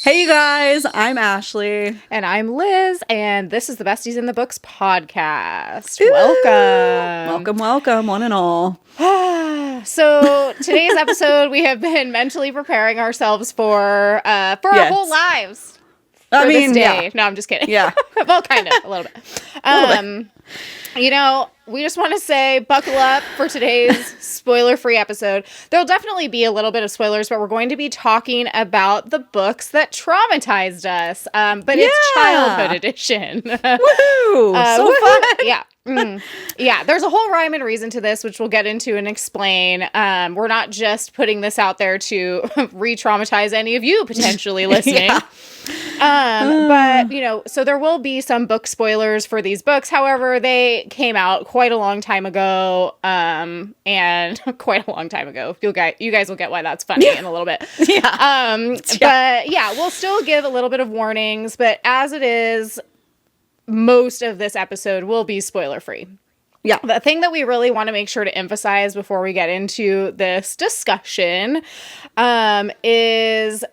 Hey, you guys, I'm Ashley. And I'm Liz, and this is the Besties in the Books podcast. Ooh, Welcome. one and all. So today's episode, we have been mentally preparing ourselves for our whole lives. This day. Yeah. No, I'm just kidding. Yeah. Well, kind of, a little bit. You know, we just want to say buckle up for today's spoiler-free episode. There'll definitely be a little bit of spoilers, but we're going to be talking about the books that traumatized us. But it's childhood edition. Woohoo! So fun. Yeah. Yeah, there's a whole rhyme and reason to this, which we'll get into and explain. We're not just putting this out there to re-traumatize any of you potentially listening. But, you know, so there will be some book spoilers for these books. However, they came out quite a long time ago, and quite a long time ago. You guys will get why that's funny in a little bit. But yeah, we'll still give a little bit of warnings, but as it is, most of this episode will be spoiler free. Yeah. The thing that we really want to make sure to emphasize before we get into this discussion is,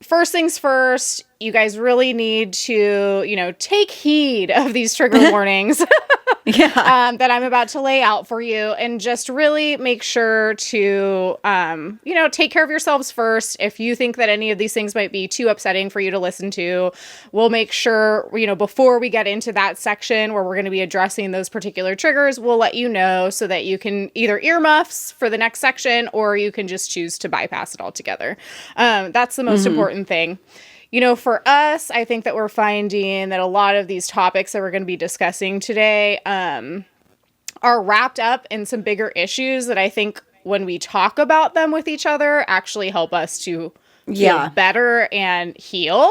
first things first, you guys really need to, take heed of these trigger warnings that I'm about to lay out for you, and just really make sure to, take care of yourselves first. If you think that any of these things might be too upsetting for you to listen to, we'll make sure, before we get into that section where we're going to be addressing those particular triggers, we'll let you know so that you can either earmuffs for the next section, or you can just choose to bypass it altogether. That's the most important thing. For us, I think that we're finding that a lot of these topics that we're going to be discussing today are wrapped up in some bigger issues that I think when we talk about them with each other actually help us to feel better and heal.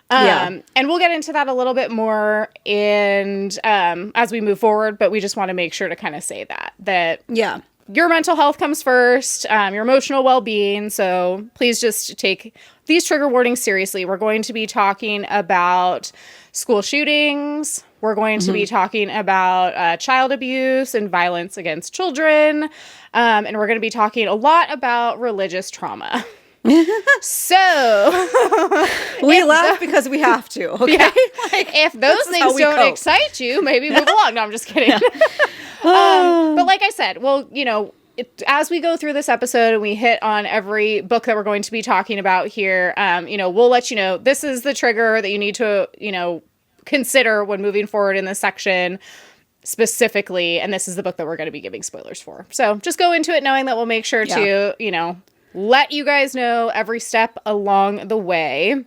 And we'll get into that a little bit more as we move forward, but we just want to make sure to kind of say that your mental health comes first, your emotional well-being. So please just take these trigger warnings seriously. We're going to be talking about school shootings. We're going to be talking about child abuse and violence against children. And we're going to be talking a lot about religious trauma. So we laugh because we have to. Okay, if those things don't excite you, maybe move along. No, I'm just kidding. But like I said, well, as we go through this episode and we hit on every book that we're going to be talking about here, we'll let you know this is the trigger that you need to, consider when moving forward in this section specifically, and this is the book that we're going to be giving spoilers for. So just go into it knowing that we'll make sure to, let you guys know every step along the way.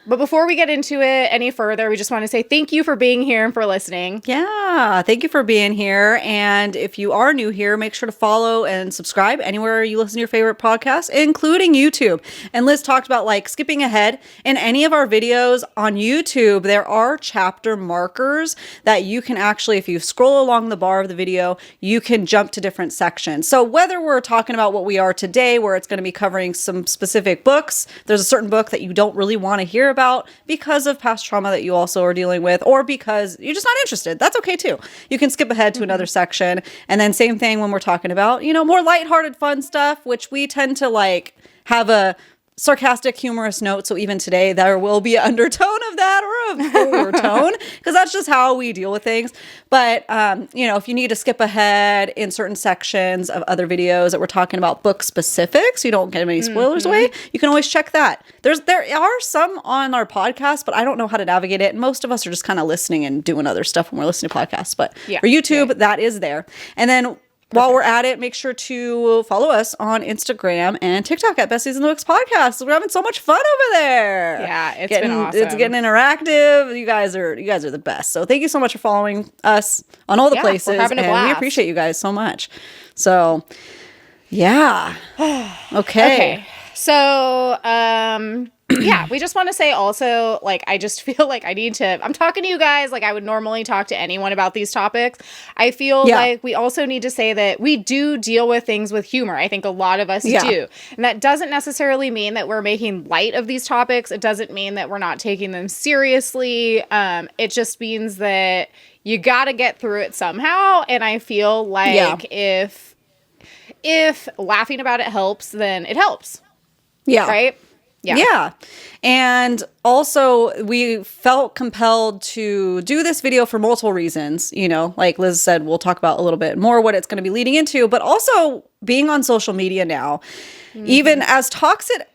But before we get into it any further, we just want to say thank you for being here and for listening. Yeah, thank you for being here. And if you are new here, make sure to follow and subscribe anywhere you listen to your favorite podcasts, including YouTube. And Liz talked about skipping ahead. In any of our videos on YouTube, there are chapter markers that you can actually, if you scroll along the bar of the video, you can jump to different sections. So whether we're talking about what we are today, where it's going to be covering some specific books, there's a certain book that you don't really want to hear about because of past trauma that you also are dealing with, or because you're just not interested. That's okay too. You can skip ahead to another section. And then same thing when we're talking about, more lighthearted fun stuff, which we tend to have a sarcastic, humorous note. So even today, there will be an undertone of that or a overtone, because that's just how we deal with things. But, if you need to skip ahead in certain sections of other videos that we're talking about book specifics, so you don't get any spoilers away, you can always check that. There are some on our podcast, but I don't know how to navigate it. And most of us are just kind of listening and doing other stuff when we're listening to podcasts. But for YouTube, that is there. And then while we're at it, make sure to follow us on Instagram and TikTok at Besties in the Books Podcast. We're having so much fun over there. Yeah, it's been awesome. It's getting interactive. You guys are the best. So thank you so much for following us on all the places. We're having a blast. We appreciate you guys so much. So, yeah. Okay. So, we just want to say also, I just feel like I'm talking to you guys like I would normally talk to anyone about these topics. I feel like we also need to say that we do deal with things with humor. I think a lot of us do. And that doesn't necessarily mean that we're making light of these topics. It doesn't mean that we're not taking them seriously. It just means that you got to get through it somehow. And I feel like if laughing about it helps, then it helps. Yeah. Right? Yeah. And also, we felt compelled to do this video for multiple reasons. You know, like Liz said, we'll talk about a little bit more what it's going to be leading into, but also being on social media now, even as toxic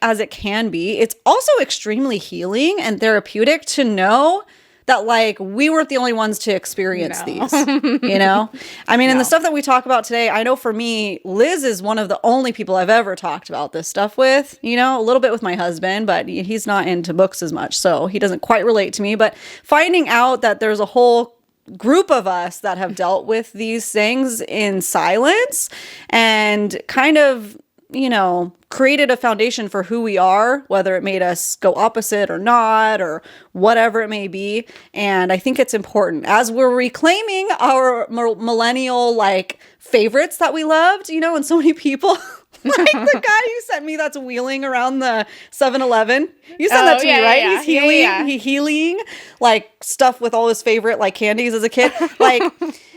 as it can be, it's also extremely healing and therapeutic to know that like we weren't the only ones to experience these, you know? I mean, and the stuff that we talk about today, I know for me, Liz is one of the only people I've ever talked about this stuff with, you know, a little bit with my husband, but he's not into books as much, so he doesn't quite relate to me. But finding out that there's a whole group of us that have dealt with these things in silence and kind of, you know, created a foundation for who we are, whether it made us go opposite or not, or whatever it may be. And I think it's important as we're reclaiming our millennial like favorites that we loved, you know, and so many people like the guy you sent me that's wheeling around the 7-Eleven. You sent that to me, right? He's healing, He's healing like stuff with all his favorite like candies as a kid. Like,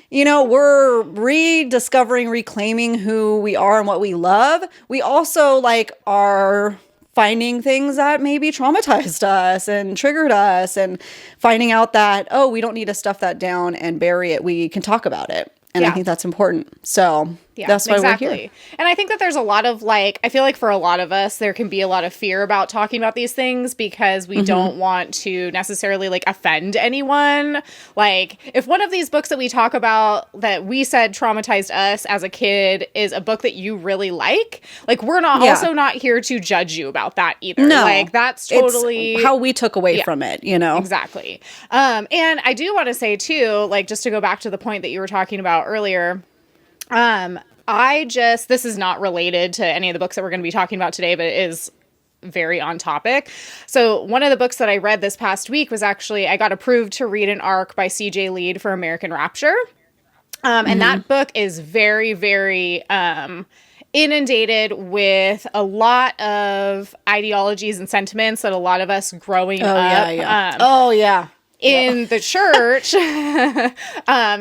you know, we're rediscovering, reclaiming who we are and what we love. We also like are finding things that maybe traumatized us and triggered us and finding out that, oh, we don't need to stuff that down and bury it. We can talk about it. And I think that's important. So that's why we're here. And I think that there's a lot of like, I feel like for a lot of us, there can be a lot of fear about talking about these things because we don't want to necessarily like offend anyone. Like if one of these books that we talk about that we said traumatized us as a kid is a book that you really like we're not also not here to judge you about that either. No, like that's totally it's how we took away from it, you know? Exactly. And I do want to say too, like just to go back to the point that you were talking about earlier, this is not related to any of the books that we're going to be talking about today, but it is very on topic. So one of the books that I read this past week was actually, I got approved to read an arc by C.J. Lead for American Rapture. And that book is very, very, inundated with a lot of ideologies and sentiments that a lot of us growing up in the church,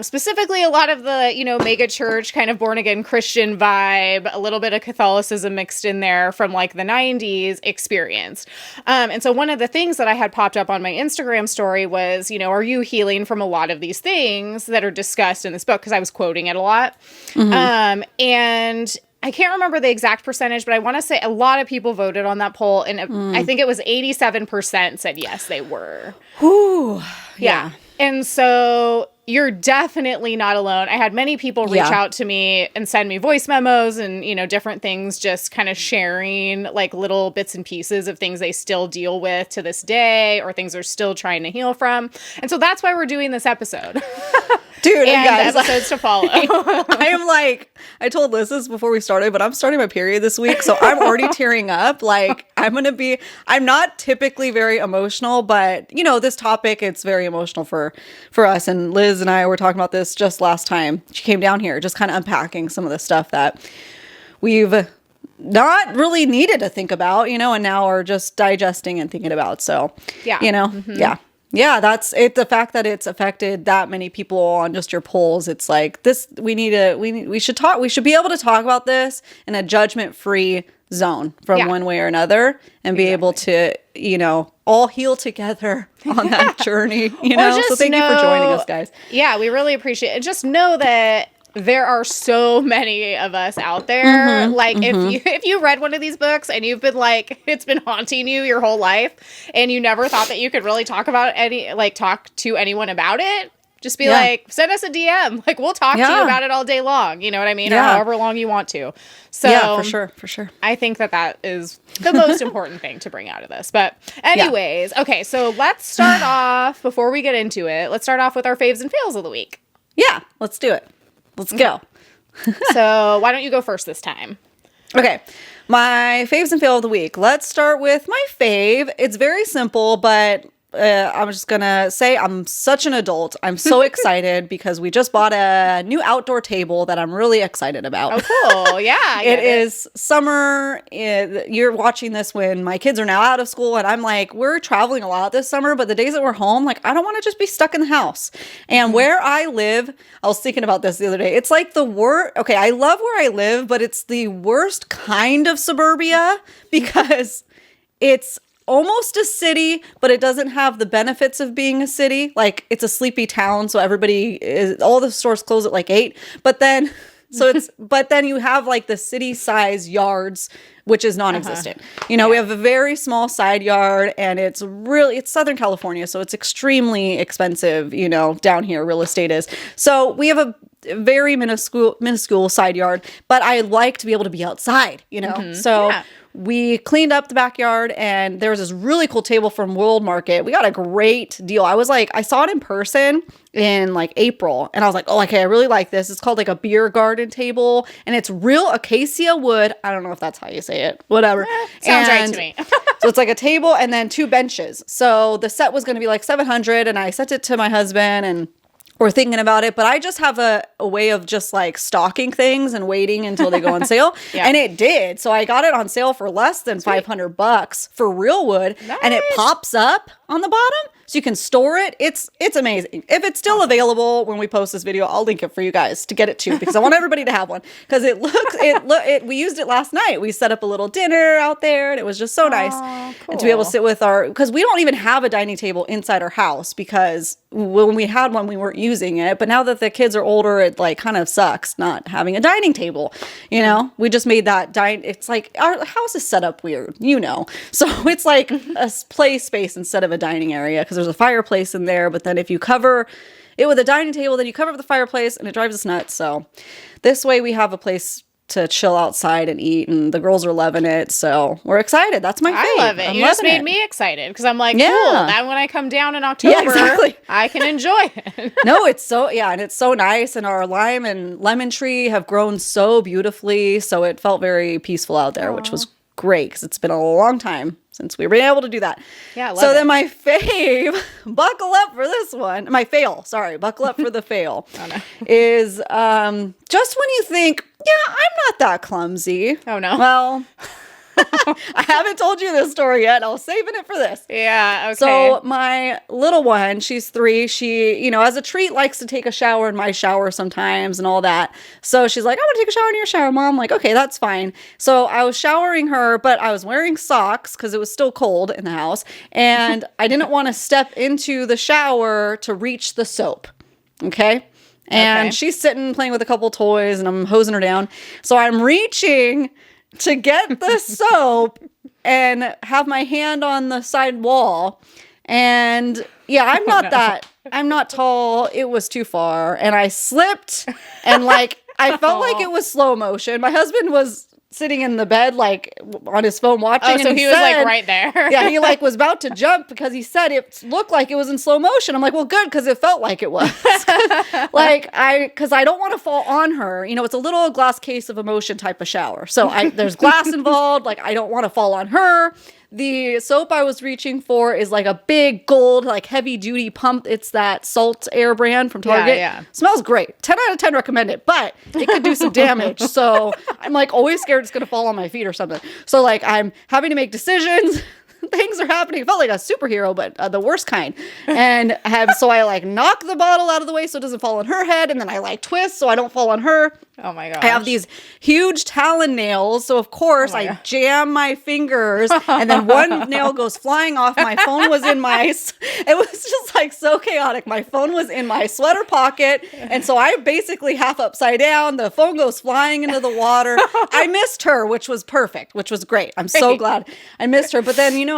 specifically a lot of the, you know, mega church kind of born again Christian vibe, a little bit of Catholicism mixed in there from like the 90s experienced. And so one of the things that I had popped up on my Instagram story was, you know, are you healing from a lot of these things that are discussed in this book? Because I was quoting it a lot. And I can't remember the exact percentage, but I want to say a lot of people voted on that poll, and I think it was 87% said yes, they were. Whew. Yeah. And so you're definitely not alone. I had many people reach out to me and send me voice memos and, you know, different things, just kind of sharing like little bits and pieces of things they still deal with to this day or things they're still trying to heal from. And so that's why we're doing this episode. Dude, and guys, episodes to follow. I am like, I told Liz this before we started, but I'm starting my period this week, so I'm already tearing up. Like, I'm not typically very emotional, but you know, this topic, it's very emotional for us. And Liz and I were talking about this just last time she came down here, just kind of unpacking some of the stuff that we've not really needed to think about, you know, and now are just digesting and thinking about. So, you know, yeah, that's it. The fact that it's affected that many people on just your polls, it's like this, we should be able to talk about this in a judgment-free zone from one way or another and be able to, you know, all heal together on that journey, you know? So thank you for joining us, guys. Yeah, we really appreciate it. Just know that there are so many of us out there. If you read one of these books and you've been like, it's been haunting you your whole life and you never thought that you could really talk to anyone about it, just be like, send us a DM. Like, we'll talk to you about it all day long. You know what I mean? Or however long you want to. So yeah, for sure. I think that is the most important thing to bring out of this. But anyways, okay, so let's start off, before we get into it, let's start off with our faves and fails of the week. Yeah, let's do it. Let's go. So why don't you go first this time? Okay. My faves and fail of the week. Let's start with my fave. It's very simple, but I'm just going to say I'm such an adult. I'm so excited because we just bought a new outdoor table that I'm really excited about. Oh, cool. Yeah. It is summer. You're watching this when my kids are now out of school. And I'm like, we're traveling a lot this summer, but the days that we're home, like, I don't want to just be stuck in the house. And where I live, I was thinking about this the other day. It's like the worst. Okay, I love where I live, but it's the worst kind of suburbia because it's almost a city, but it doesn't have the benefits of being a city. Like, it's a sleepy town, so all the stores close at like 8. But then, but then you have like the city size yards, which is non-existent. We have a very small side yard, and it's Southern California, so it's extremely expensive, down here, real estate is. So we have a very minuscule side yard, but I like to be able to be outside, So we cleaned up the backyard, and there was this really cool table from World Market. We got a great deal. I saw it in person in like April, and I was like, oh, okay, I really like this. It's called like a beer garden table, and it's real acacia wood. I don't know if that's how you say it. Whatever. Sounds right to me. So it's like a table and then 2 benches. So the set was going to be like $700, and I sent it to my husband, and we're thinking about it, but I just have a way of just like stocking things and waiting until they go on sale. And it did. So I got it on sale for less than $500 for real wood. Nice. And it pops up on the bottom, so you can store it. It's amazing. If it's still available when we post this video, I'll link it for you guys to get it too, because I want everybody to have one, because we used it last night. We set up a little dinner out there, and it was just so nice. Cool. And to be able to sit with because we don't even have a dining table inside our house, because when we had one, we weren't using it. But now that the kids are older, it like kind of sucks not having a dining table. We just made that it's like our house is set up weird, so it's like a play space instead of a dining area, because there's a fireplace in there. But then if you cover it with a dining table, then you cover up the fireplace, and it drives us nuts. So this way we have a place to chill outside and eat, and the girls are loving it, so we're excited. That's my favorite. I love it. You just made me excited, because I'm like, cool, now when I come down in October, I can enjoy it. No, it's and it's so nice, and our lime and lemon tree have grown so beautifully, so it felt very peaceful out there. Aww. Which was great, because it's been a long time since we were able to do that. Yeah, so then my fave, buckle up for this one. My fail, sorry, buckle up for the fail. Oh, no. Is just when you think, yeah, I'm not that clumsy. Oh, no. Well, I haven't told you this story yet. I was saving it for this. Yeah, okay. So my little one, she's 3. She, as a treat, likes to take a shower in my shower sometimes and all that. So she's like, I want to take a shower in your shower, Mom. I'm like, okay, that's fine. So I was showering her, but I was wearing socks because it was still cold in the house. And I didn't want to step into the shower to reach the soap. Okay. And she's sitting playing with a couple toys, and I'm hosing her down. So I'm reaching to get the soap and have my hand on the side wall. And I'm not tall. It was too far. And I slipped, and I felt like it was slow motion. My husband was sitting in the bed, on his phone watching. Oh, so he was right there. Yeah, he was about to jump, because he said it looked like it was in slow motion. I'm like, well, good, because it felt like it was. Because I don't want to fall on her. It's a little glass case of emotion type of shower. So there's glass involved. I don't want to fall on her. The soap I was reaching for is like a big gold, heavy duty pump. It's that Salt Air brand from Target. Yeah. Smells great. 10 out of 10 recommend it, but it could do some damage. So I'm always scared it's going to fall on my feet or something. So I'm having to make decisions. Things are happening. It felt like a superhero, but the worst kind. And I knock the bottle out of the way so it doesn't fall on her head, and then I twist so I don't fall on her. Oh my gosh. I have these huge talon nails, so of course I jam my fingers, and then one nail goes flying off. My phone was in it was just so chaotic. My phone was in my sweater pocket, and so I basically half upside down. The phone goes flying into the water. I missed her, which was perfect, which was great. I'm so glad I missed her. But then,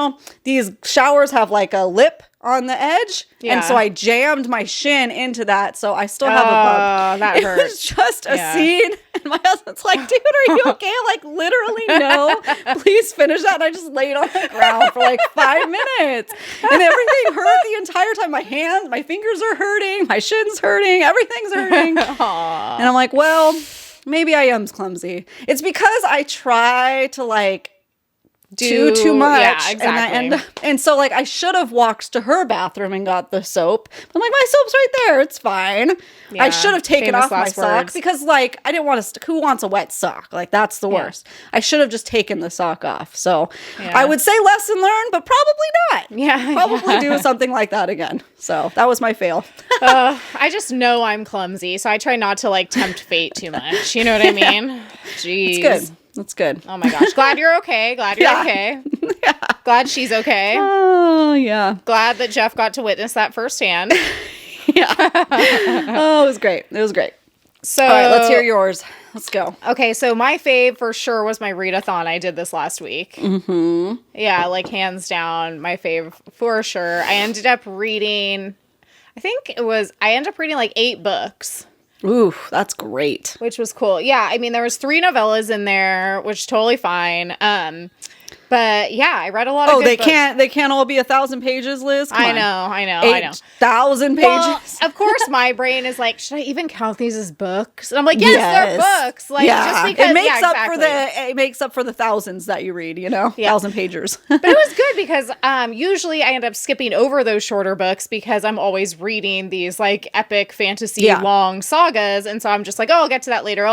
these showers have a lip on the edge. Yeah. And so I jammed my shin into that. So I still have a bump. That hurts. It was just a scene. And my husband's like, dude, are you okay? Literally, no. Please finish that. And I just laid on the ground for 5 minutes. And everything hurt the entire time. My fingers are hurting. My shin's hurting. Everything's hurting. Aww. And I'm like, well, maybe I am clumsy. It's because I try to do too much. Yeah, exactly. And so I should have walked to her bathroom and got the soap. I'm like, my soap's right there. It's fine. Yeah, I should have taken off my sock, because I didn't want to, who wants a wet sock? That's the worst. I should have just taken the sock off. So I would say lesson learned, but probably not. Yeah. Probably do something like that again. So that was my fail. I just know I'm clumsy, so I try not to tempt fate too much. You know what I mean? Jeez. It's good. That's good. Oh my gosh. Glad you're okay. Glad you're okay. Yeah. Glad she's okay. Oh, yeah. Glad that Jeff got to witness that firsthand. Yeah. Oh, it was great. It was great. So, All right, let's hear yours. Let's go. okay, so my fave for sure was my readathon I did this last week. Mm-hmm. Yeah, like hands down, my fave for sure. I ended up reading, I ended up reading like 8 books. Ooh, that's great. Which was cool. Yeah, I mean, there was 3 novellas in there, which is totally fine. But yeah, I read a lot of good books. They can't all be 1,000 pages, Liz. Come on. I know. 8,000 pages. Well, of course, my brain is like, should I even count these as books? And I'm like, yes, they're books. Like, just because it makes up for it makes up for the thousands that you read. 1,000 pagers. But it was good because usually I end up skipping over those shorter books because I'm always reading these like epic fantasy long sagas, and so I'm just like, oh, I'll get to that later.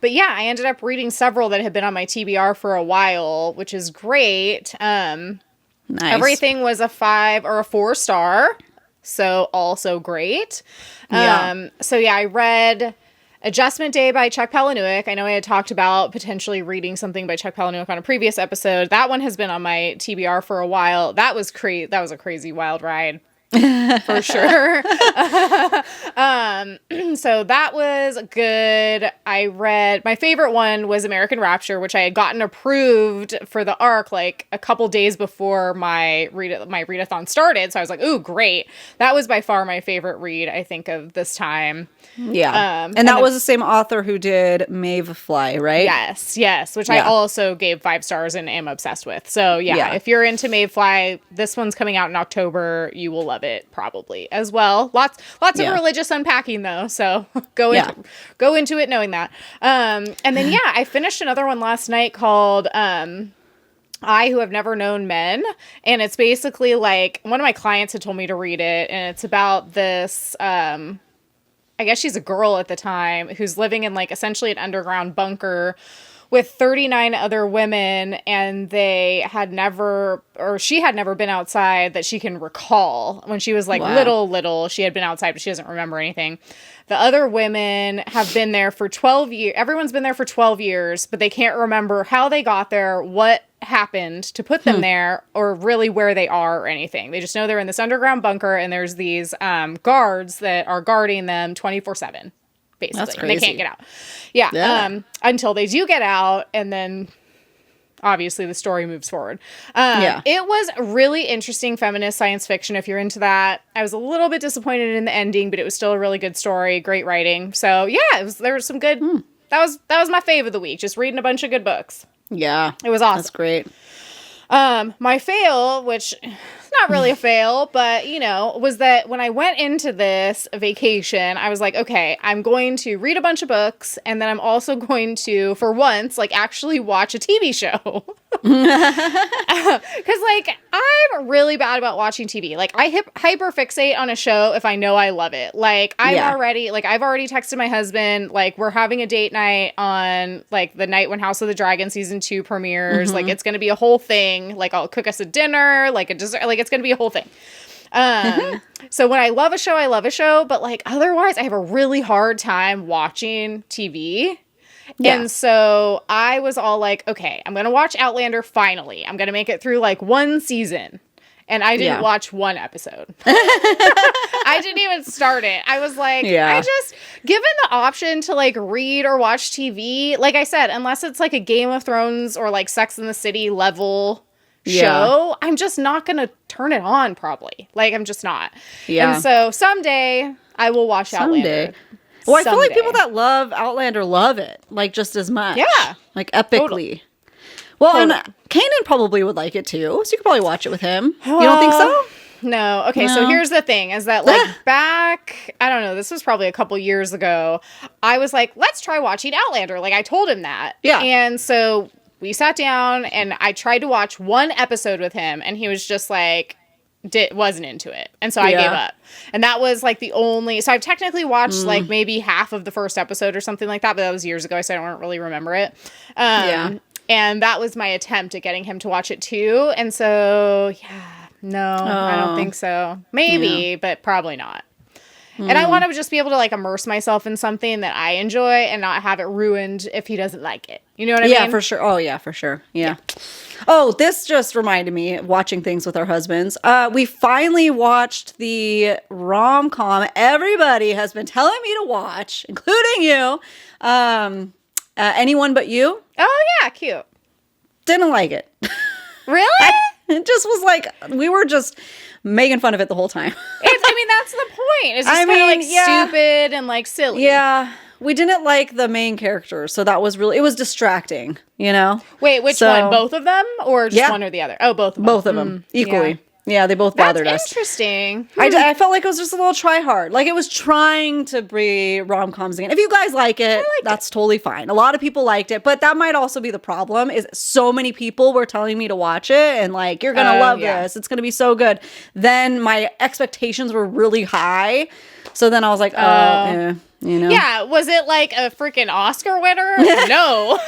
But yeah, I ended up reading several that had been on my TBR for a while, which is great. Nice. Everything was a 5 or a 4-star, so also great. So yeah, I read Adjustment Day by Chuck Palahniuk. I know I had talked about potentially reading something by Chuck Palahniuk on a previous episode. That one has been on my TBR for a while. That was that was a crazy wild ride. For sure. So that was good. I read, my favorite one was American Rapture, which I had gotten approved for the ARC like a couple days before my readathon started. So I was like, ooh, great. That was by far my favorite read, I think, of this time. Yeah. And that was the same author who did Mayfly, right? Yes. Which I also gave 5 stars and am obsessed with. So yeah, if you're into Mayfly, this one's coming out in October. You will love it probably as well. Lots of religious unpacking though. So go into it knowing that. And then I finished another one last night called I Who Have Never Known Men. And it's basically like, one of my clients had told me to read it, and it's about this I guess she's a girl at the time who's living in like essentially an underground bunker with 39 other women, and she had never been outside that she can recall. When she was like little, she had been outside, but she doesn't remember anything. The other women have been there for 12 years. Everyone's been there for 12 years, but they can't remember how they got there, what happened to put them there, or really where they are or anything. They just know they're in this underground bunker, and there's these guards that are guarding them 24/7. Basically. That's and crazy. they can't get out. Yeah. Until they do get out, and then obviously the story moves forward. It was really interesting feminist science fiction if you're into that. I was a little bit disappointed in the ending, but it was still a really good story, great writing. So yeah, there was some good that was my fave of the week, just reading a bunch of good books. Yeah. It was awesome. That's great. My fail, which is not really a fail, but, was that when I went into this vacation, I was like, okay, I'm going to read a bunch of books, and then I'm also going to, for once, like, actually watch a TV show. Because, like, I'm really bad about watching TV. Like, I hyperfixate on a show if I know I love it. Like, I've already texted my husband, like, we're having a date night on, like, the night when House of the Dragon Season 2 premieres. Like, it's going to be a whole thing. Like, I'll cook us a dinner, like, a dessert. Like, it's going to be a whole thing. So when I love a show, but, like, otherwise, I have a really hard time watching TV. Yeah. And so I was all like, okay, I'm going to watch Outlander finally. I'm going to make it through like one season. And I didn't watch one episode. I didn't even start it. I was like, I just, given the option to like read or watch TV, like I said, unless it's like a Game of Thrones or like Sex and the City level show, I'm just not going to turn it on probably. Like, I'm just not. Yeah. And so someday I will watch Outlander. Well, I feel like people that love Outlander love it, like, just as much. Yeah. Like, epically. Totally. Well, and Kanan probably would like it, too, so you could probably watch it with him. You don't think so? No. Okay, so here's the thing, is that, like, back, I don't know, this was probably a couple years ago, I was like, let's try watching Outlander. Like, I told him that. Yeah. And so we sat down, and I tried to watch one episode with him, and he was just like, wasn't into it. And so I gave up. And that was like the only, so I've technically watched like maybe half of the first episode or something like that, but that was years ago, so I don't really remember it. And that was my attempt at getting him to watch it too. And so, I don't think so. Maybe, but probably not. And I want to just be able to like immerse myself in something that I enjoy and not have it ruined if he doesn't like it. You know what I mean? Yeah, for sure. Oh, yeah, for sure. Yeah. Oh, this just reminded me of watching things with our husbands. We finally watched the rom-com everybody has been telling me to watch, including you. Anyone But You. Oh, yeah, cute. Didn't like it. Really? It just was like, we were just making fun of it the whole time. I mean, that's the point. It's just kind of like stupid and like silly. Yeah. We didn't like the main characters, so that was really, it was distracting, you know? Wait, which one? Both of them or just one or the other? Oh, both of them. Both of them, equally. Yeah, they both bothered us. That's interesting. I felt like it was just a little try hard. Like it was trying to be rom-coms again. If you guys like it, that's totally fine. A lot of people liked it, but that might also be the problem is so many people were telling me to watch it and like, you're going to love this. It's going to be so good. Then my expectations were really high. So then I was like, you know? Yeah, was it like a freaking Oscar winner? No,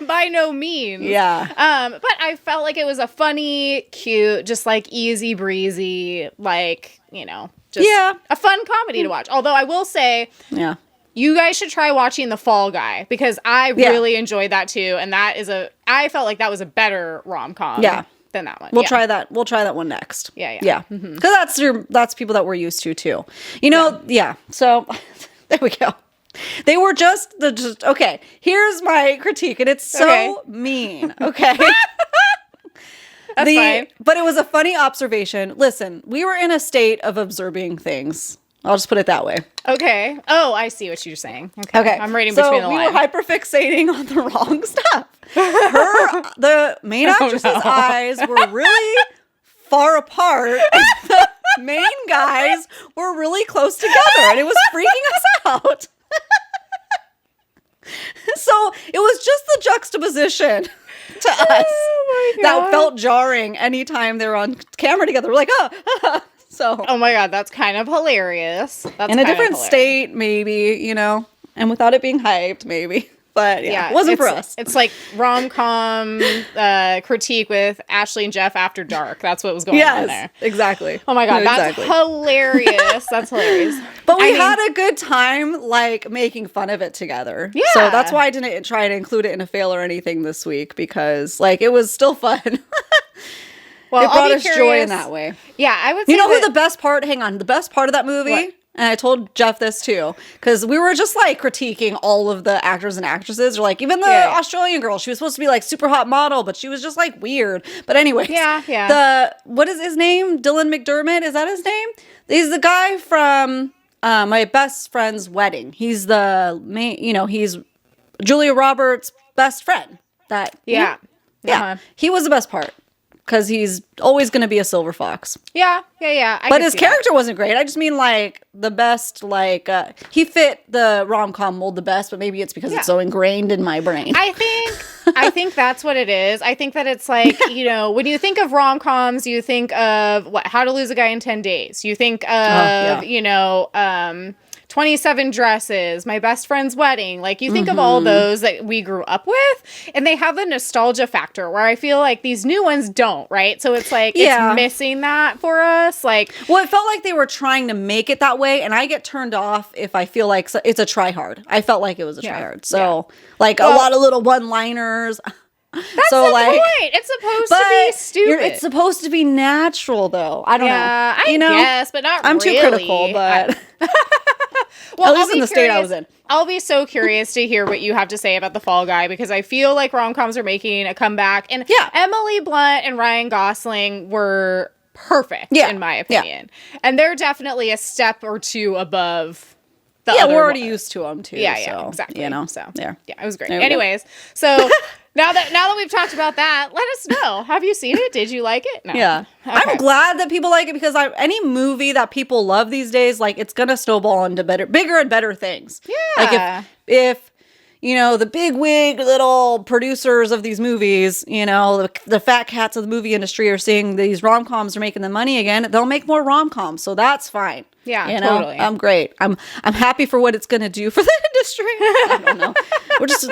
by no means. Yeah. But I felt like it was a funny, cute, just like easy breezy, like, you know, just a fun comedy to watch. Although I will say, you guys should try watching The Fall Guy because I really enjoyed that too. And I felt like that was a better rom-com. Than that one. We'll try that. We'll try that one next. Yeah. Because that's people that we're used to too. You know, So there we go. They were just okay. Here's my critique, and it's so mean. Okay. That's fine. But it was a funny observation. Listen, we were in a state of observing things. I'll just put it that way. Okay. Oh, I see what you're saying. Okay. I'm reading between the lines. So we were hyperfixating on the wrong stuff. The main actress's eyes were really far apart. And the main guys were really close together. And it was freaking us out. So it was just the juxtaposition to us that felt jarring anytime they were on camera together. We're like, oh my God, that's kind of hilarious. That's in a different state, maybe, you know, and without it being hyped, maybe. But it wasn't for us. It's like rom-com critique with Ashley and Jeff after dark. That's what was going on there. Exactly. Oh my God, that's hilarious. That's hilarious. But we had a good time, like, making fun of it together. Yeah. So that's why I didn't try to include it in a fail or anything this week, because, like, it was still fun. Well, it brought us joy in that way. Yeah, I would say you know who the best part, the best part of that movie? What? And I told Jeff this too, because we were just like critiquing all of the actors and actresses. Or like even the Australian girl, she was supposed to be like super hot model, but she was just like weird. But anyways, what is his name? Dylan McDermott, is that his name? He's the guy from my best friend's wedding. He's the main, he's Julia Roberts' best friend. He was the best part. Because he's always going to be a silver fox. Yeah. But his character wasn't great. I just mean, like, the best, like, he fit the rom-com mold the best, but maybe it's because it's so ingrained in my brain. I think that's what it is. I think that it's like, when you think of rom-coms, you think of, How to Lose a Guy in 10 Days. You think of, 27 Dresses, My Best Friend's Wedding. Like, you think of all those that we grew up with, and they have a nostalgia factor where I feel like these new ones don't, right? So it's like, it's missing that for us. Like, well, it felt like they were trying to make it that way, and I get turned off if I feel like it's a try-hard. I felt like it was a try-hard. So, a lot of little one-liners. That's the point. It's supposed to be stupid. It's supposed to be natural, though. I don't know. I guess, but not I'm really. too critical, but... Well, at least in the state I was in. I'll be so curious to hear what you have to say about The Fall Guy, because I feel like rom-coms are making a comeback. And Emily Blunt and Ryan Gosling were perfect, in my opinion. Yeah. And they're definitely a step or two above the other we're already used to them, too. Yeah, exactly. So, yeah, it was great. Anyways, so... Now that we've talked about that, let us know. Have you seen it? Did you like it? No. Yeah. Okay. I'm glad that people like it, because any movie that people love these days, like, it's going to snowball into bigger and better things. Yeah. Like if the big wig little producers of these movies, the fat cats of the movie industry are seeing these rom-coms are making the money again, they'll make more rom-coms. So that's fine. Yeah, you know, totally. I'm great. I'm happy for what it's going to do for the industry. I don't know.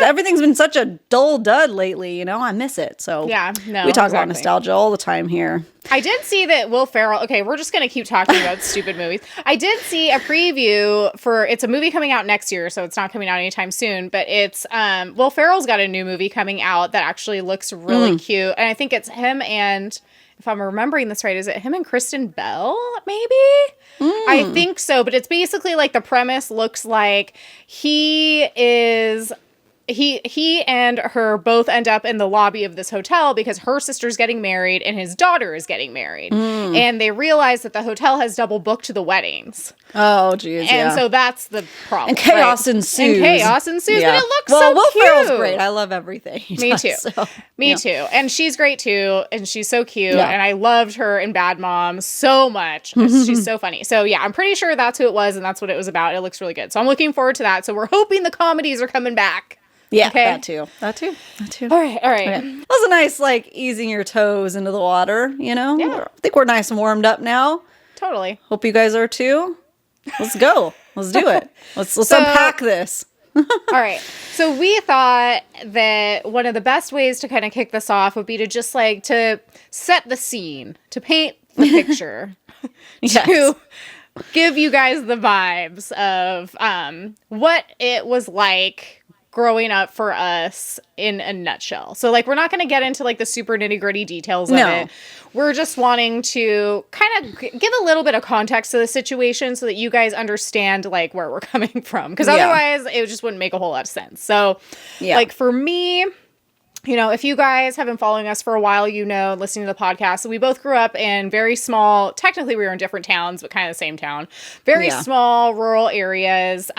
Everything's been such a dull dud lately, you know. I miss it. So Yeah, no, we talk about exactly. nostalgia all the time here. I did see that Will Ferrell. Okay, we're just gonna keep talking about stupid movies. I did see a preview for. It's a movie coming out next year, so it's not coming out anytime soon. But it's Will Ferrell's got a new movie coming out that actually looks really cute, and I think it's him and. If I'm remembering this right, is it him and Kristen Bell, maybe? I think so, but it's basically like the premise looks like he and her both end up in the lobby of this hotel because her sister's getting married and his daughter is getting married. And they realize that the hotel has double booked the weddings. Oh, geez, And so that's the problem. And chaos ensues. Yeah. But it looks so Will cute. Ferrell's great. I love everything he Me does, too. so, Me too. And she's great too. And she's so cute. Yeah. And I loved her in Bad Mom so much. She's so funny. So yeah, I'm pretty sure that's who it was and that's what it was about. It looks really good. So I'm looking forward to that. So we're hoping the comedies are coming back. Yeah, okay? That too. All right. Okay. That was a nice, like, easing your toes into the water, you know? Yeah. I think we're nice and warmed up now. Totally. Hope you guys are too. Let's go. Let's do it. Let's unpack this. All right. So we thought that one of the best ways to kind of kick this off would be to just like to set the scene, to paint the picture, to give you guys the vibes of what it was like growing up for us in a nutshell. So like we're not going to get into like the super nitty-gritty details of it. We're just wanting to kind of give a little bit of context to the situation so that you guys understand like where we're coming from, because otherwise it just wouldn't make a whole lot of sense. So like for me, you know, if you guys have been following us for a while, you know, listening to the podcast, so we both grew up in very small, technically we were in different towns, but kind of the same town, very small rural areas.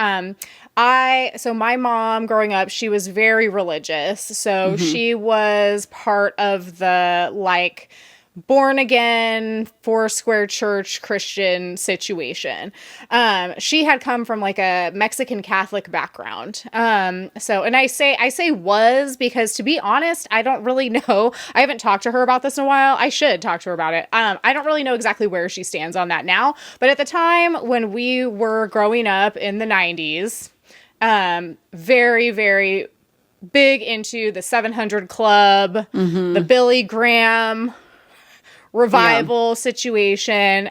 So my mom growing up, she was very religious. So she was part of the like born again Foursquare Church Christian situation. She had come from like a Mexican Catholic background. And I say was because, to be honest, I don't really know. I haven't talked to her about this in a while. I should talk to her about it. I don't really know exactly where she stands on that now, but at the time when we were growing up in the 90s, very, very big into the 700 Club, the Billy Graham revival situation,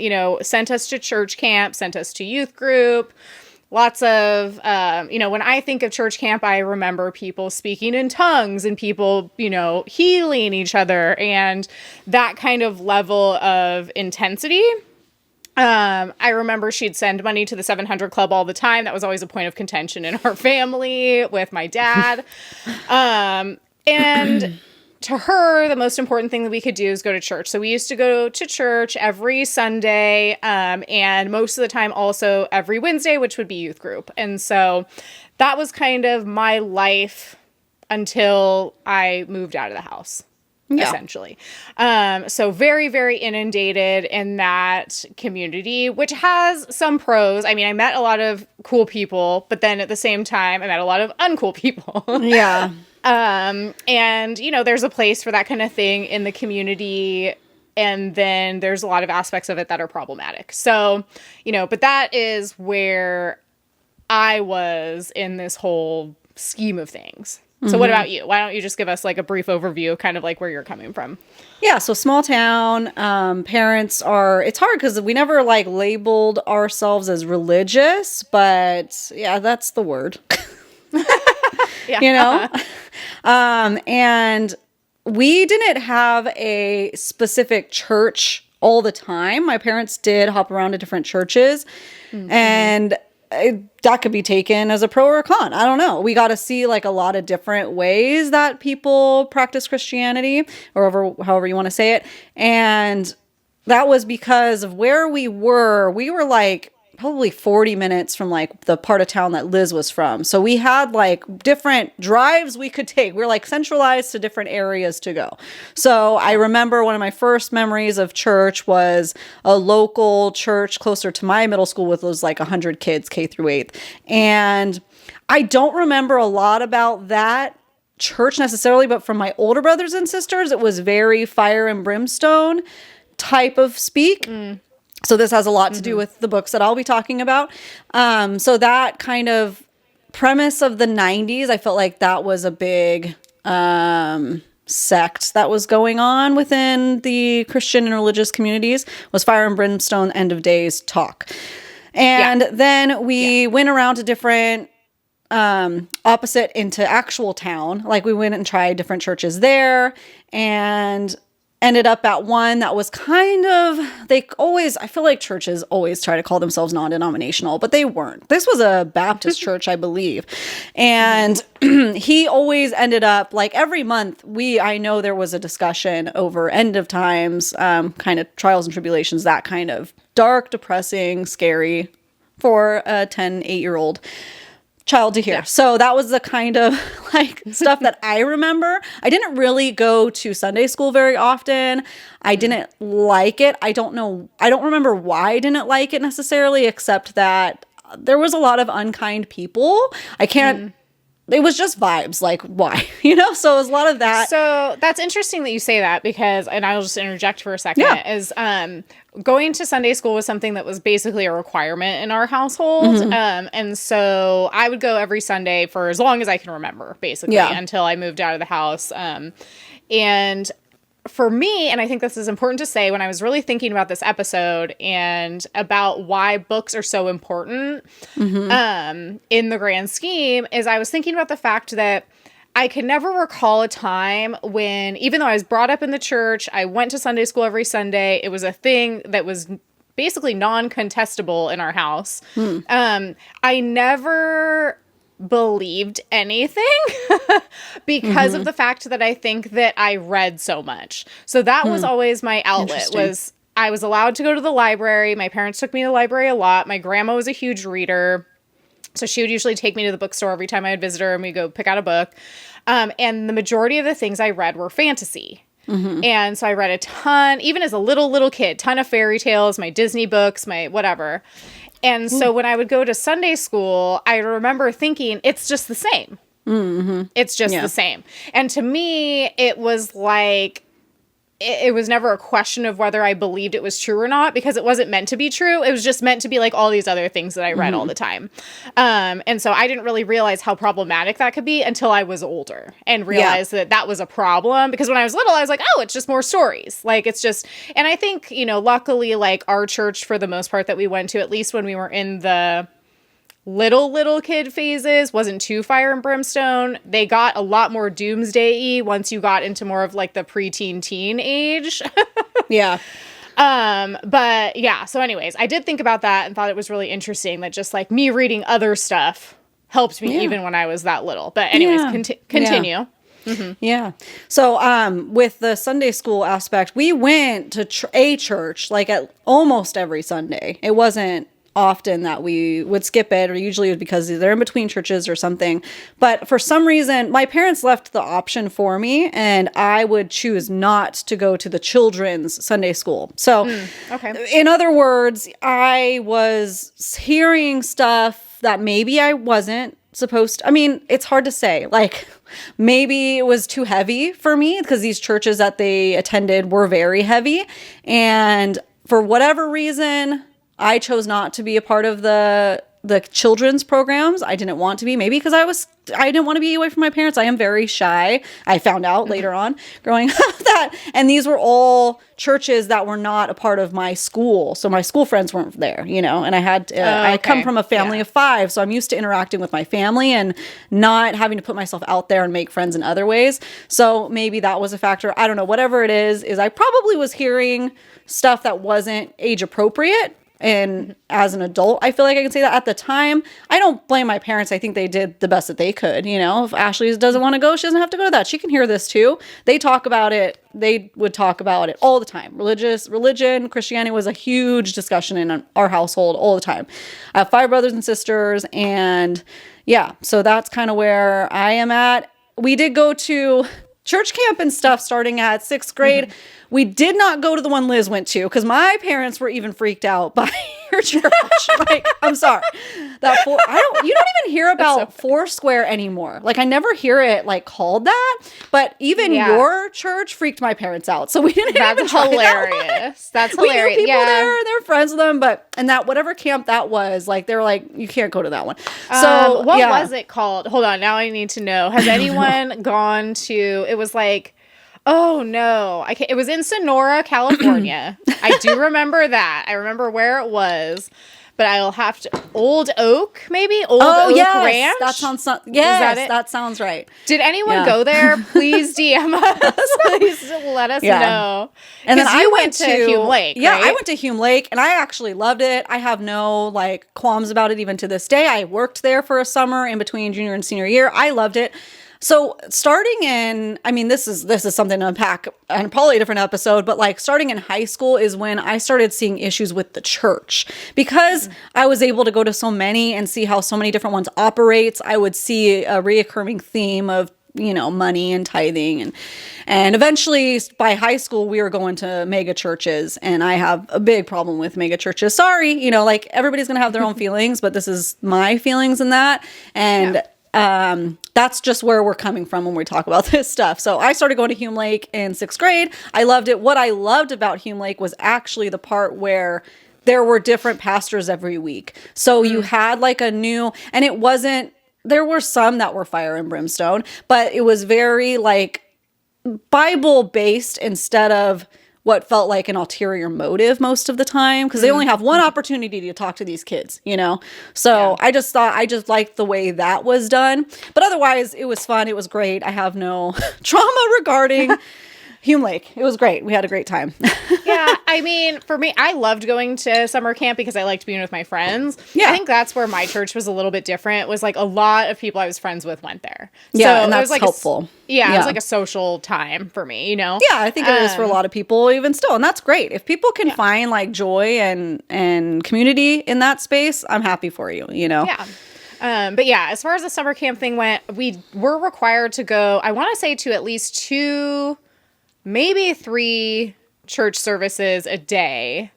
you know, sent us to church camp, sent us to youth group, lots of, you know, when I think of church camp, I remember people speaking in tongues and people, you know, healing each other and that kind of level of intensity. I remember she'd send money to the 700 Club all the time. That was always a point of contention in our family with my dad. And to her, the most important thing that we could do is go to church. So we used to go to church every Sunday, and most of the time also every Wednesday, which would be youth group. And so that was kind of my life until I moved out of the house. Essentially. So very, very inundated in that community, which has some pros. I mean, I met a lot of cool people, but then at the same time, I met a lot of uncool people. And, you know, there's a place for that kind of thing in the community. And then there's a lot of aspects of it that are problematic. So, you know, but that is where I was in this whole scheme of things. So what about you? Why don't you just give us like a brief overview of kind of like where you're coming from? Yeah, so small town, parents are, it's hard because we never like labeled ourselves as religious, but yeah, that's the word. You know? And we didn't have a specific church all the time. My parents did hop around to different churches, and that could be taken as a pro or a con. I don't know. We got to see like a lot of different ways that people practice Christianity, or however you want to say it. And that was because of where we were. We were like probably 40 minutes from like the part of town that Liz was from. So we had like different drives we could take. We were like centralized to different areas to go. So I remember one of my first memories of church was a local church closer to my middle school with those like 100 kids, K through 8th. And I don't remember a lot about that church necessarily, but from my older brothers and sisters, it was very fire and brimstone type of speak. So this has a lot to do with the books that I'll be talking about. So that kind of premise of the 90s, I felt like that was a big sect that was going on within the Christian and religious communities, was fire and brimstone, end of days talk. And then we went around to different opposite into actual town. Like we went and tried different churches there and ended up at one that was kind of, I feel like churches always try to call themselves non-denominational, but they weren't. This was a Baptist church, I believe. And he always ended up, like every month, I know there was a discussion over end of times, kind of trials and tribulations, that kind of dark, depressing, scary for a 8-year-old child to hear. So that was the kind of like stuff that I remember. I didn't really go to Sunday school very often. I didn't like it. I don't remember why I didn't like it necessarily, except that there was a lot of unkind people. It was just vibes, like why, so it was a lot of that. So that's interesting that you say that, because, and I'll just interject for a second, is going to Sunday school was something that was basically a requirement in our household. And so I would go every Sunday for as long as I can remember, basically, until I moved out of the house. And for me, and I think this is important to say, when I was really thinking about this episode and about why books are so important in the grand scheme, is I was thinking about the fact that I can never recall a time when, even though I was brought up in the church, I went to Sunday school every Sunday, it was a thing that was basically non-contestable in our house. I never believed anything because of the fact that I think that I read so much. So that was always my outlet. Was I was allowed to go to the library. My parents took me to the library a lot. My grandma was a huge reader, so she would usually take me to the bookstore every time I would visit her, and we'd go pick out a book. And the majority of the things I read were fantasy. And so I read a ton, even as a little kid, ton of fairy tales, my Disney books, my whatever. And so when I would go to Sunday school, I remember thinking, it's just the same. It's just the same. And to me, it was like, it was never a question of whether I believed it was true or not, because it wasn't meant to be true. It was just meant to be like all these other things that I read all the time. And so I didn't really realize how problematic that could be until I was older and realized that that was a problem. Because when I was little, I was like, oh, it's just more stories. Like, it's just, and I think, luckily, like our church, for the most part that we went to, at least when we were in the little kid phases, wasn't too fire and brimstone. They got a lot more doomsday-y once you got into more of like the preteen teen age. But yeah, so anyways, I did think about that and thought it was really interesting that just like me reading other stuff helped me even when I was that little. But anyways, continue. So with the Sunday school aspect, we went to a church like at almost every Sunday. It wasn't often that we would skip it, or usually it was because they're in between churches or something. But for some reason, my parents left the option for me, and I would choose not to go to the children's Sunday school. So in other words, I was hearing stuff that maybe I wasn't supposed to. I mean, it's hard to say. Like, maybe it was too heavy for me because these churches that they attended were very heavy. And for whatever reason, I chose not to be a part of the children's programs. I didn't want to be, maybe because I didn't want to be away from my parents. I am very shy. I found out later on growing up that, and these were all churches that were not a part of my school. So my school friends weren't there, and I had, I come from a family of 5. So I'm used to interacting with my family and not having to put myself out there and make friends in other ways. So maybe that was a factor. I don't know. Whatever it is I probably was hearing stuff that wasn't age appropriate. And as an adult, I feel like I can say that. At the time, I don't blame my parents. I think they did the best that they could. If Ashley doesn't want to go, she doesn't have to go to that. She can hear this too. They talk about it. They would talk about it all the time. Religion, Christianity was a huge discussion in our household all the time. I have 5 brothers and sisters, and so that's kind of where I am at. We did go to church camp and stuff starting at 6th grade. We did not go to the one Liz went to because my parents were even freaked out by your church. Like, I'm sorry. You don't even hear about Foursquare anymore. Like, I never hear it like called that, but even your church freaked my parents out. So we didn't even try hilarious. That's we hilarious. knew people there, they were friends with them, and that whatever camp that was, like, they were like, you can't go to that one. So what was it called? Hold on. Now I need to know. Has anyone gone to, it was like, oh no, it was in Sonora, California. I do remember that. I remember where it was, but I'll have to, Old Oak, maybe? Old Oak Ranch? That sounds, that sounds right. Did anyone go there? Please DM us. Please let us know. And then I went to Hume Lake, Yeah, right? I went to Hume Lake, and I actually loved it. I have no, like, qualms about it even to this day. I worked there for a summer in between junior and senior year. I loved it. So starting in, I mean, this is something to unpack and probably a different episode, but like starting in high school is when I started seeing issues with the church because I was able to go to so many and see how so many different ones operates. I would see a reoccurring theme of, you know, money and tithing, and eventually by high school we were going to mega churches, and I have a big problem with mega churches. Sorry, you know, like everybody's gonna have their own feelings, but this is my feelings in that, and that's just where we're coming from when we talk about this stuff. So I started going to Hume Lake in 6th grade. I loved it. What I loved about Hume Lake was actually the part where there were different pastors every week. So you had like a new, and it wasn't, there were some that were fire and brimstone, but it was very like Bible based instead of what felt like an ulterior motive most of the time, because they only have one opportunity to talk to these kids, you know? So I just liked the way that was done. But otherwise, it was fun. It was great. I have no trauma regarding Hume Lake. It was great. We had a great time. Yeah, I mean, for me, I loved going to summer camp because I liked being with my friends. Yeah. I think that's where my church was a little bit different. It was like a lot of people I was friends with went there. Yeah, so and that's it was like helpful. It was like a social time for me, you know? Yeah, I think it is for a lot of people even still. And that's great. If people can find like joy and community in that space, I'm happy for you, you know? Yeah. But yeah, as far as the summer camp thing went, we were required to go, I want to say, to at least 2, maybe 3 church services a day.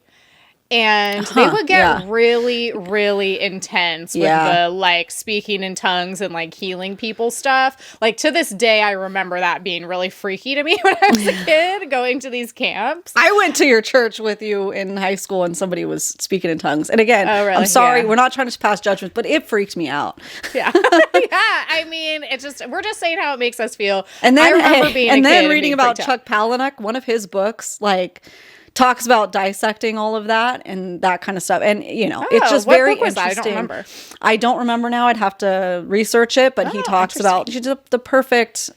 And they would get really, really intense with the like speaking in tongues and like healing people stuff. Like to this day, I remember that being really freaky to me when I was a kid going to these camps. I went to your church with you in high school and somebody was speaking in tongues. And again, really? I'm sorry, we're not trying to pass judgment, but it freaked me out. Yeah. I mean, we're just saying how it makes us feel. And then, I remember being and a then kid reading about freaked Chuck Palahniuk, one of his books, like talks about dissecting all of that and that kind of stuff. And, you know, it's just very interesting. I don't remember. I don't remember now. I'd have to research it, but he talks about the perfect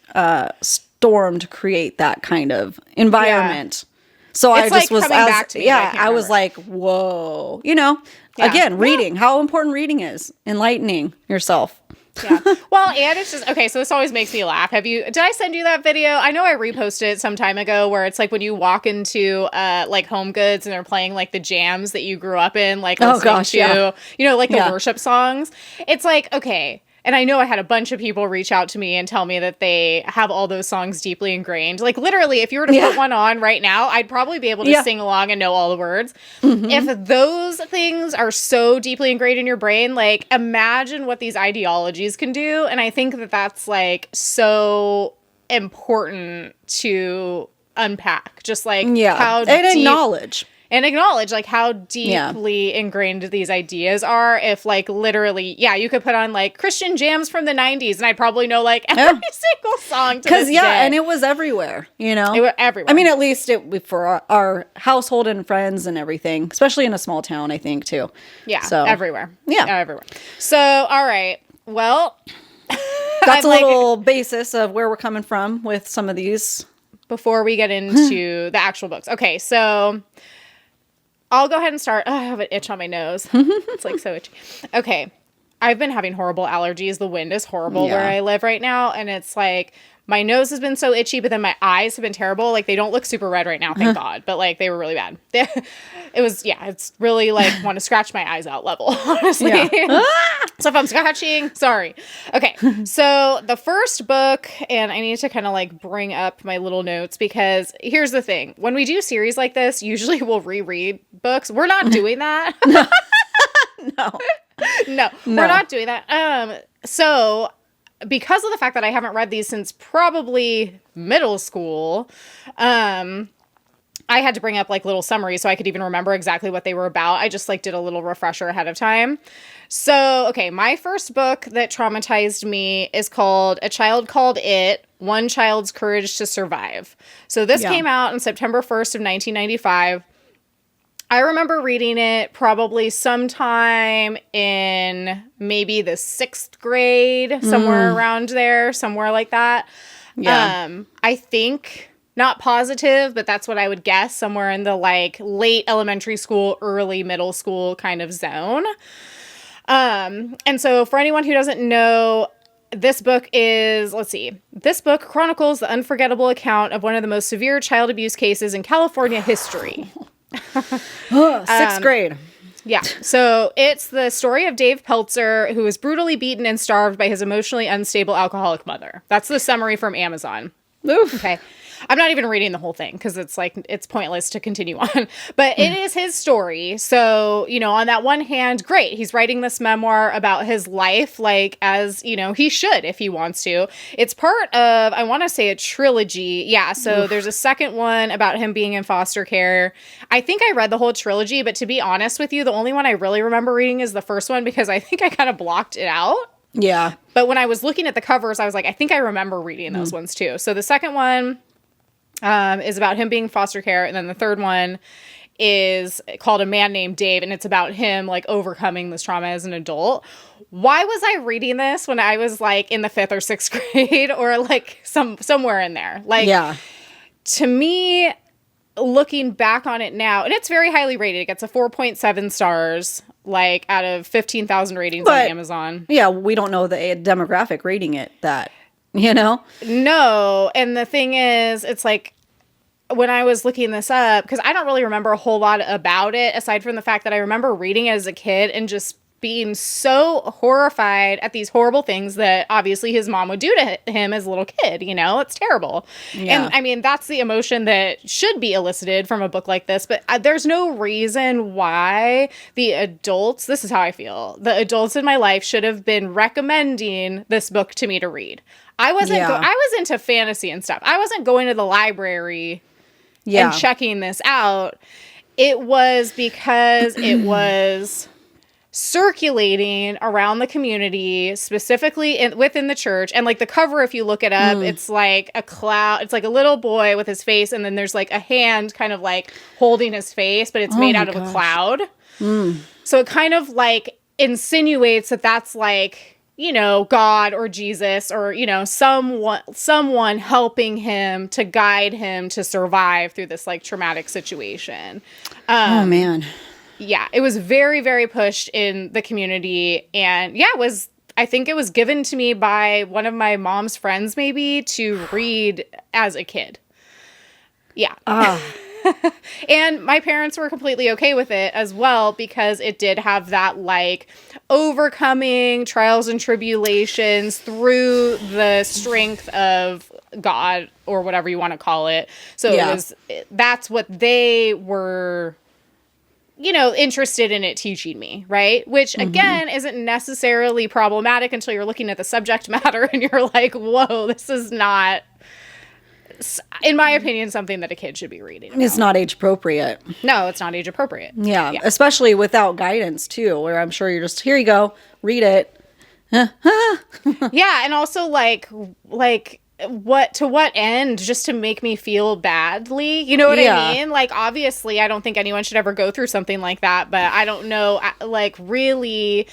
storm to create that kind of environment. So it's I just was, back to me, I was like, whoa, you know, again, reading, how important reading is, enlightening yourself. Yeah. Well, and it's just, okay, so this always makes me laugh. Did I send you that video? I know I reposted it some time ago where it's like when you walk into like Home Goods and they're playing like the jams that you grew up in, like listening to, you know, like the worship songs. It's like, okay. And I know I had a bunch of people reach out to me and tell me that they have all those songs deeply ingrained. Like literally, if you were to put one on right now, I'd probably be able to sing along and know all the words. Mm-hmm. If those things are so deeply ingrained in your brain, like imagine what these ideologies can do. And I think that that's like so important to unpack. Just like how acknowledge. And acknowledge like how deeply ingrained these ideas are. If like literally, you could put on like Christian jams from the 90s and I'd probably know like every single song to this day. And it was everywhere, you know? It was everywhere. I mean, at least for our household and friends and everything, especially in a small town, I think too. Yeah, so, everywhere. Yeah. Everywhere. So, all right. Well, that's a little basis of where we're coming from with some of these. Before we get into the actual books. Okay, so I'll go ahead and start. Oh, I have an itch on my nose. It's like so itchy. Okay. I've been having horrible allergies. The wind is horrible where I live right now. And it's like my nose has been so itchy, but then my eyes have been terrible. Like, they don't look super red right now, thank God. But, like, they were really bad. It's really, like, want to scratch my eyes out level, honestly. Yeah. So if I'm scratching, sorry. Okay, so the first book, and I need to kind of, like, bring up my little notes, because here's the thing. When we do series like this, usually we'll reread books. We're not doing that. No, we're not doing that. So because of the fact that I haven't read these since probably middle school, I had to bring up like little summaries so I could even remember exactly what they were about. I just like did a little refresher ahead of time. So, okay, my first book that traumatized me is called A Child Called It, One Child's Courage to Survive. So this came out on September 1st of 1995. I remember reading it probably sometime in maybe the 6th grade, somewhere around there, somewhere like that. Yeah. I think, not positive, but that's what I would guess, somewhere in the like late elementary school, early middle school kind of zone. And so for anyone who doesn't know, this book is, this book chronicles the unforgettable account of one of the most severe child abuse cases in California history. 6th grade. Yeah. So it's the story of Dave Peltzer, who was brutally beaten and starved by his emotionally unstable alcoholic mother. That's the summary from Amazon. Oof. Okay. I'm not even reading the whole thing because it's like, it's pointless to continue on, but it is his story. So, you know, on that one hand, great. He's writing this memoir about his life, like, as, you know, he should if he wants to. It's part of, I want to say, a trilogy. Yeah. So there's a second one about him being in foster care. I think I read the whole trilogy, but to be honest with you, the only one I really remember reading is the first one because I think I kind of blocked it out. Yeah. But when I was looking at the covers, I was like, I think I remember reading those ones too. So the second one is about him being in foster care. And then the third one is called A Man Named Dave. And it's about him like overcoming this trauma as an adult. Why was I reading this when I was like in the 5th or 6th grade or like somewhere in there? Like, to me, looking back on it now, and it's very highly rated. It gets a 4.7 stars, like out of 15,000 ratings on Amazon. Yeah. We don't know the demographic rating it that. You know? No. And the thing is, it's like when I was looking this up, because I don't really remember a whole lot about it, aside from the fact that I remember reading it as a kid and just being so horrified at these horrible things that obviously his mom would do to him as a little kid. You know, it's terrible. Yeah. And I mean, that's the emotion that should be elicited from a book like this. But there's no reason why the adults, this is how I feel, the adults in my life should have been recommending this book to me to read. I wasn't, I was into fantasy and stuff. I wasn't going to the library and checking this out. It was because it was circulating around the community, specifically within the church. And like the cover, if you look it up, it's like a cloud. It's like a little boy with his face. And then there's like a hand kind of like holding his face, but it's made out of a cloud. So it kind of like insinuates that that's like, you know, God or Jesus or, you know, someone helping him to guide him to survive through this like traumatic situation. Oh man. Yeah, it was very, very pushed in the community. And yeah, I think it was given to me by one of my mom's friends maybe to read as a kid. Yeah. And my parents were completely okay with it as well because it did have that like overcoming trials and tribulations through the strength of God or whatever you want to call it. So that's what they were, you know, interested in it teaching me, right? Which again isn't necessarily problematic until you're looking at the subject matter and you're like, whoa, this is not, in my opinion, something that a kid should be reading about. It's not age appropriate. No, it's not age appropriate. Yeah, especially without guidance too, where I'm sure you're just, here you go, read it. Yeah, and also like what to what end? Just to make me feel badly, you know what I mean? Like obviously I don't think anyone should ever go through something like that, but I don't know, like really,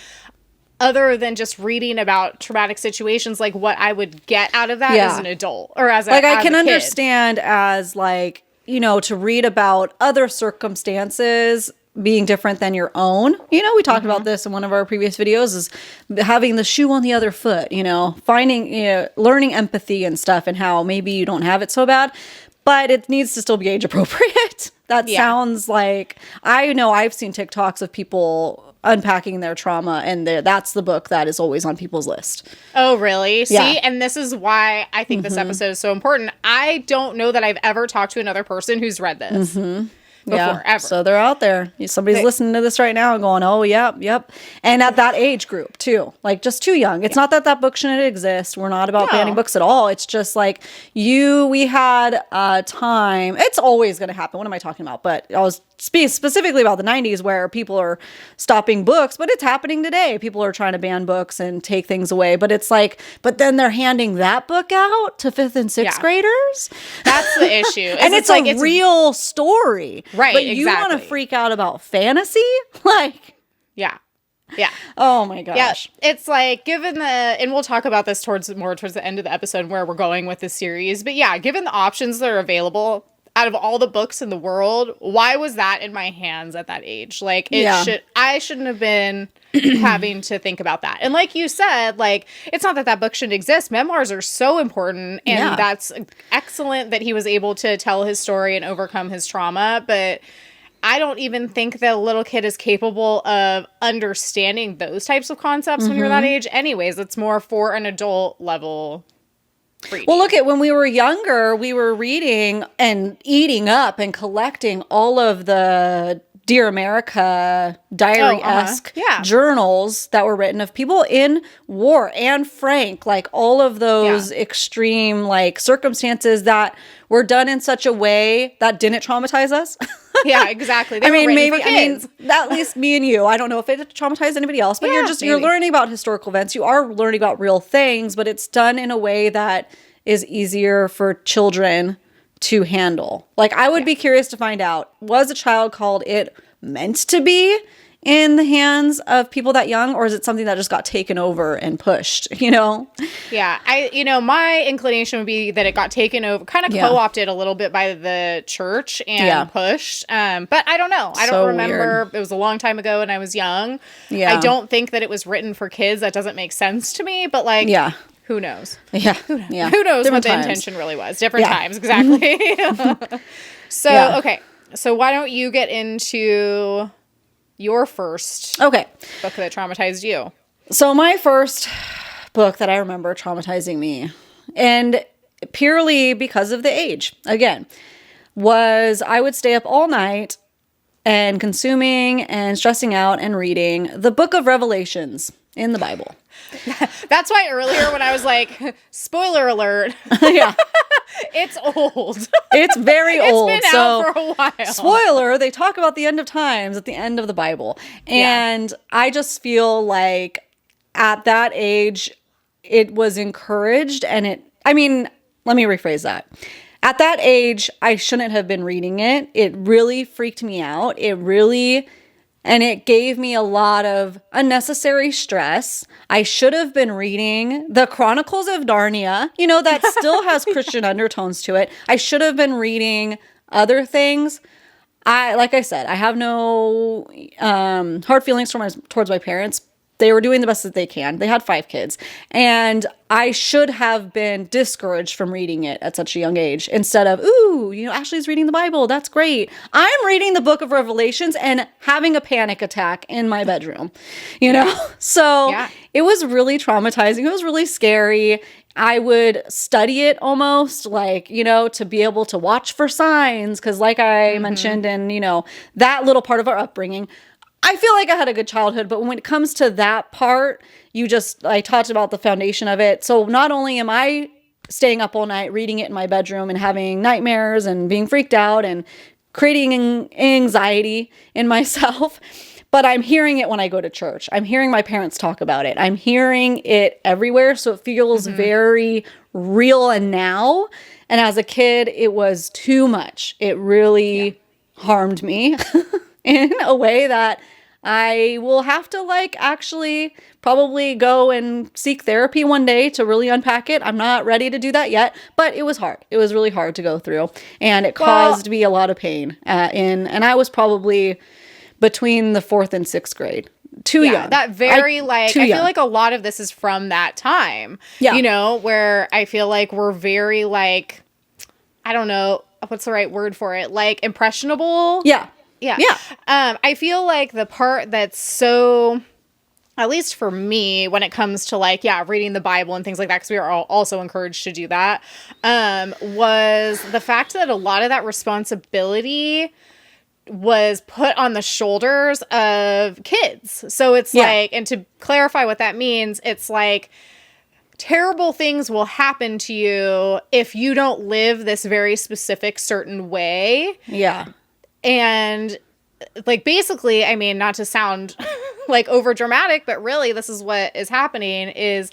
other than just reading about traumatic situations, like what I would get out of that as an adult or as a like I as can a kid. understand as like, you know, to read about other circumstances being different than your own. You know, we talked about this in one of our previous videos, is having the shoe on the other foot, you know, finding, learning empathy and stuff, and how maybe you don't have it so bad, but it needs to still be age appropriate. That sounds like, I know I've seen TikToks of people unpacking their trauma, and that's the book that is always on people's list. Oh, really? Yeah. See, and this is why I think this episode is so important. I don't know that I've ever talked to another person who's read this before, ever. So they're out there. Somebody's listening to this right now and going, oh, yep. And at that age group, too. Like, just too young. It's not that that book shouldn't exist. We're not about banning books at all. It's just like, we had a time. It's always going to happen. What am I talking about? But I was specifically about the 90s, where people are stopping books, but it's happening today. People are trying to ban books and take things away, but it's like, but then they're handing that book out to 5th and 6th graders. That's the issue. And it's like, a real story. Right, but you want to freak out about fantasy? Like, yeah. Oh my gosh. Yeah. It's like, given and we'll talk about this towards the end of the episode where we're going with this series, but yeah, given the options that are available out of all the books in the world, why was that in my hands at that age? Like, I shouldn't have been having to think about that. And like you said, like, it's not that that book shouldn't exist. Memoirs are so important, and that's excellent that he was able to tell his story and overcome his trauma, but I don't even think that a little kid is capable of understanding those types of concepts when you're that age anyways. It's more for an adult level reading. Well, look at when we were younger, we were reading and eating up and collecting all of the Dear America diary-esque journals that were written of people in war. Anne Frank, like all of those extreme like circumstances that were done in such a way that didn't traumatize us. Yeah, exactly. At least me and you. I don't know if it traumatized anybody else, but you're learning about historical events. You are learning about real things, but it's done in a way that is easier for children to handle. Like, I would be curious to find out, was a child called it meant to be in the hands of people that young, or is it something that just got taken over and pushed, you know? Yeah, my inclination would be that it got taken over, kind of co-opted a little bit by the church and pushed. But I don't know. I don't remember. Weird. It was a long time ago and I was young. Yeah. I don't think that it was written for kids. That doesn't make sense to me, but like, who knows? Yeah. Who knows what the intention really was? Different times, exactly. Okay. So why don't you get into your first book that traumatized you? So my first book that I remember traumatizing me, and purely because of the age, again, was I would stay up all night and consuming and stressing out and reading the book of Revelations in the Bible. That's why earlier when I was like, spoiler alert. It's old. It's very old. It's been out for a while. Spoiler, they talk about the end of times at the end of the Bible. And I just feel like at that age, it was encouraged let me rephrase that. At that age, I shouldn't have been reading it. It really freaked me out. And it gave me a lot of unnecessary stress. I should have been reading the Chronicles of Narnia, that still has Christian undertones to it. I should have been reading other things. Like I said, I have no hard feelings towards my parents. They were doing the best that they can. They had 5 kids. And I should have been discouraged from reading it at such a young age instead of, Ashley's reading the Bible. That's great. I'm reading the book of Revelations and having a panic attack in my bedroom, So it was really traumatizing. It was really scary. I would study it almost to be able to watch for signs. Because like I mentioned in, that little part of our upbringing, I feel like I had a good childhood, but when it comes to that part, I talked about the foundation of it. So not only am I staying up all night, reading it in my bedroom and having nightmares and being freaked out and creating anxiety in myself, but I'm hearing it when I go to church. I'm hearing my parents talk about it. I'm hearing it everywhere. So it feels very real and now. And as a kid, it was too much. It really harmed me. In a way that I will have to actually probably go and seek therapy one day to really unpack it. I'm not ready to do that yet, but it was hard. It was really hard to go through, and it caused me a lot of pain. And I was probably between the 4th and 6th grade. Too young. That very I young. feel like a lot of this is from that time. Yeah. You know, where I feel like we're very like, I don't know, what's the right word for it? Like impressionable. Yeah. Yeah. Yeah. I feel like the part that's so, at least for me, when it comes to like, reading the Bible and things like that, because we are all also encouraged to do that, was the fact that a lot of that responsibility was put on the shoulders of kids. So it's like, and to clarify what that means, it's like terrible things will happen to you if you don't live this very specific certain way. Yeah. And like, basically, I mean, not to sound like over dramatic, but really this is what is happening is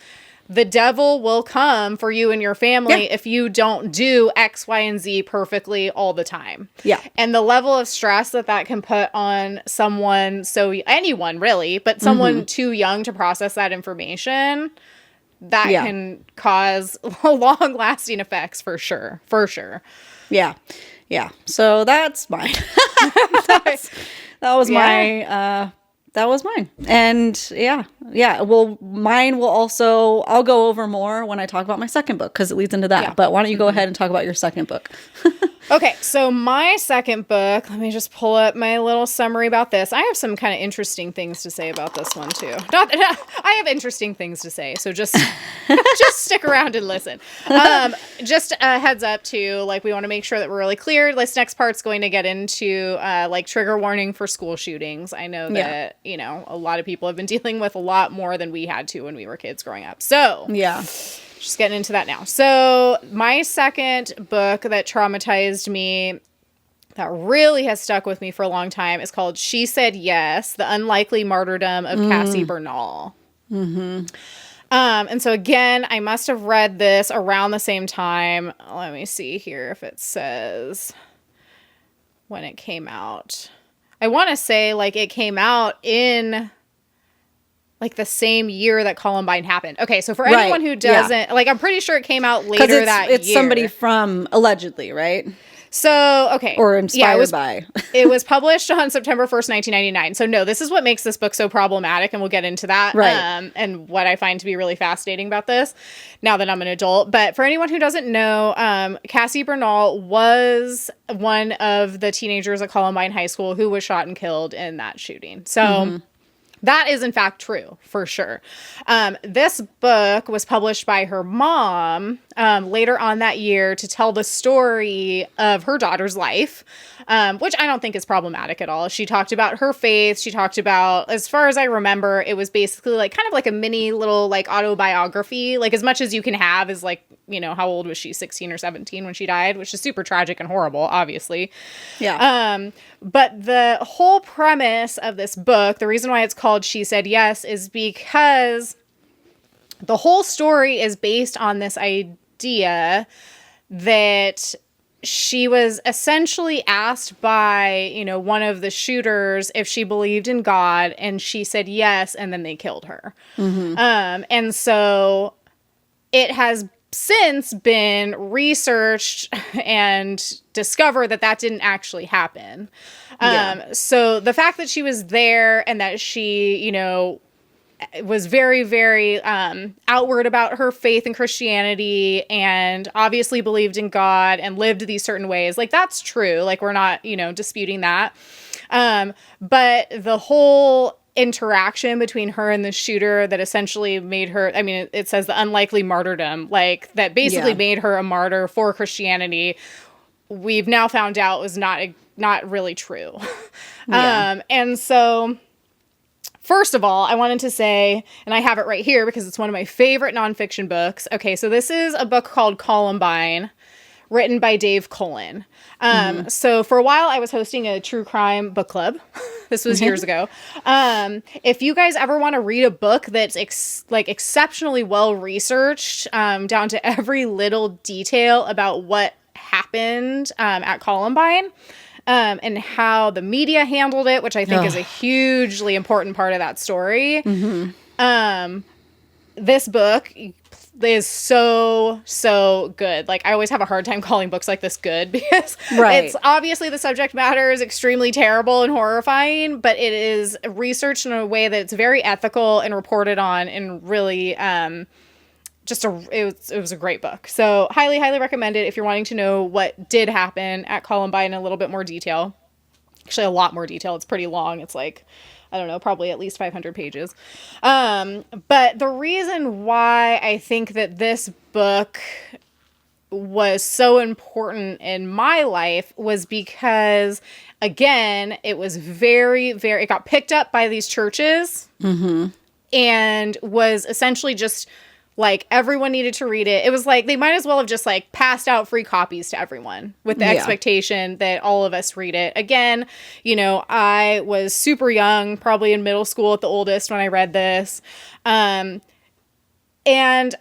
the devil will come for you and your family if you don't do X, Y, and Z perfectly all the time. Yeah. And the level of stress that can put on someone, so anyone really, but someone too young to process that information, that can cause long lasting effects for sure. For sure. Yeah. Yeah. So that's mine. That was mine. And yeah. Well, mine will also, I'll go over more when I talk about my second book because it leads into that. Yeah. But why don't you go ahead and talk about your second book? Okay, so my second book, let me just pull up my little summary about this. I have some kind of interesting things to say about this one too. I have interesting things to say, so just just stick around and listen. Just a heads up too, like we want to make sure that we're really clear. This next part's going to get into like trigger warning for school shootings. I know that, you know, a lot of people have been dealing with a lot more than we had to when we were kids growing up. So, yeah. Just getting into that now. So my second book that traumatized me, that really has stuck with me for a long time, is called She Said Yes, The Unlikely Martyrdom of Cassie Bernal. Mm-hmm. And so again, I must have read this around the same time. Let me see here if it says when it came out. I want to say like it came out in like the same year that Columbine happened. Okay, so for anyone who doesn't, like, I'm pretty sure it came out later that year. It's somebody from, allegedly, right? So, okay. Or inspired by. It was published on September 1st, 1999. So, no, this is what makes this book so problematic, and we'll get into that. Right. And what I find to be really fascinating about this, now that I'm an adult. But for anyone who doesn't know, Cassie Bernal was one of the teenagers at Columbine High School who was shot and killed in that shooting. So... that is, in fact, true, for sure. This book was published by her mom later on that year to tell the story of her daughter's life, which I don't think is problematic at all. She talked about her faith. She talked about, as far as I remember, it was basically like kind of like a mini little like autobiography, like as much as you can have is like, you know, how old was she? 16 or 17 when she died, which is super tragic and horrible, obviously. Yeah. But the whole premise of this book, the reason why it's called She Said Yes, is because the whole story is based on this idea that she was essentially asked by, you know, one of the shooters if she believed in God, and she said yes, and then they killed her. And so it has since been researched and discovered that that didn't actually happen. So the fact that she was there and that she, you know, was very, very outward about her faith in Christianity and obviously believed in God and lived these certain ways, like that's true. Like we're not, you know, disputing that. But the whole interaction between her and the shooter that essentially made her, I mean, it says the unlikely martyrdom, like that basically made her a martyr for Christianity, we've now found out was not really true. And so first of all, I wanted to say, and I have it right here because it's one of my favorite nonfiction books. Okay, so this is a book called Columbine, written by Dave Cullen. So for a while, I was hosting a true crime book club. This was years ago. If you guys ever want to read a book that's exceptionally well researched, down to every little detail about what happened at Columbine, and how the media handled it, which I think is a hugely important part of that story. This book, is so, so good. Like, I always have a hard time calling books like this good because Right. it's obviously the subject matter is extremely terrible and horrifying, but it is researched in a way that it's very ethical and reported on and really, it was a great book. So highly, highly recommend it if you're wanting to know what did happen at Columbine in a little bit more detail. Actually, a lot more detail. It's pretty long. It's like, I don't know, probably at least 500 pages. But the reason why I think that this book was so important in my life was because, again, it was very, very, it got picked up by these churches and was essentially just like everyone needed to read it. It was like they might as well have just like passed out free copies to everyone with the expectation that all of us read it. Again, you know, I was super young, probably in middle school at the oldest when I read this. And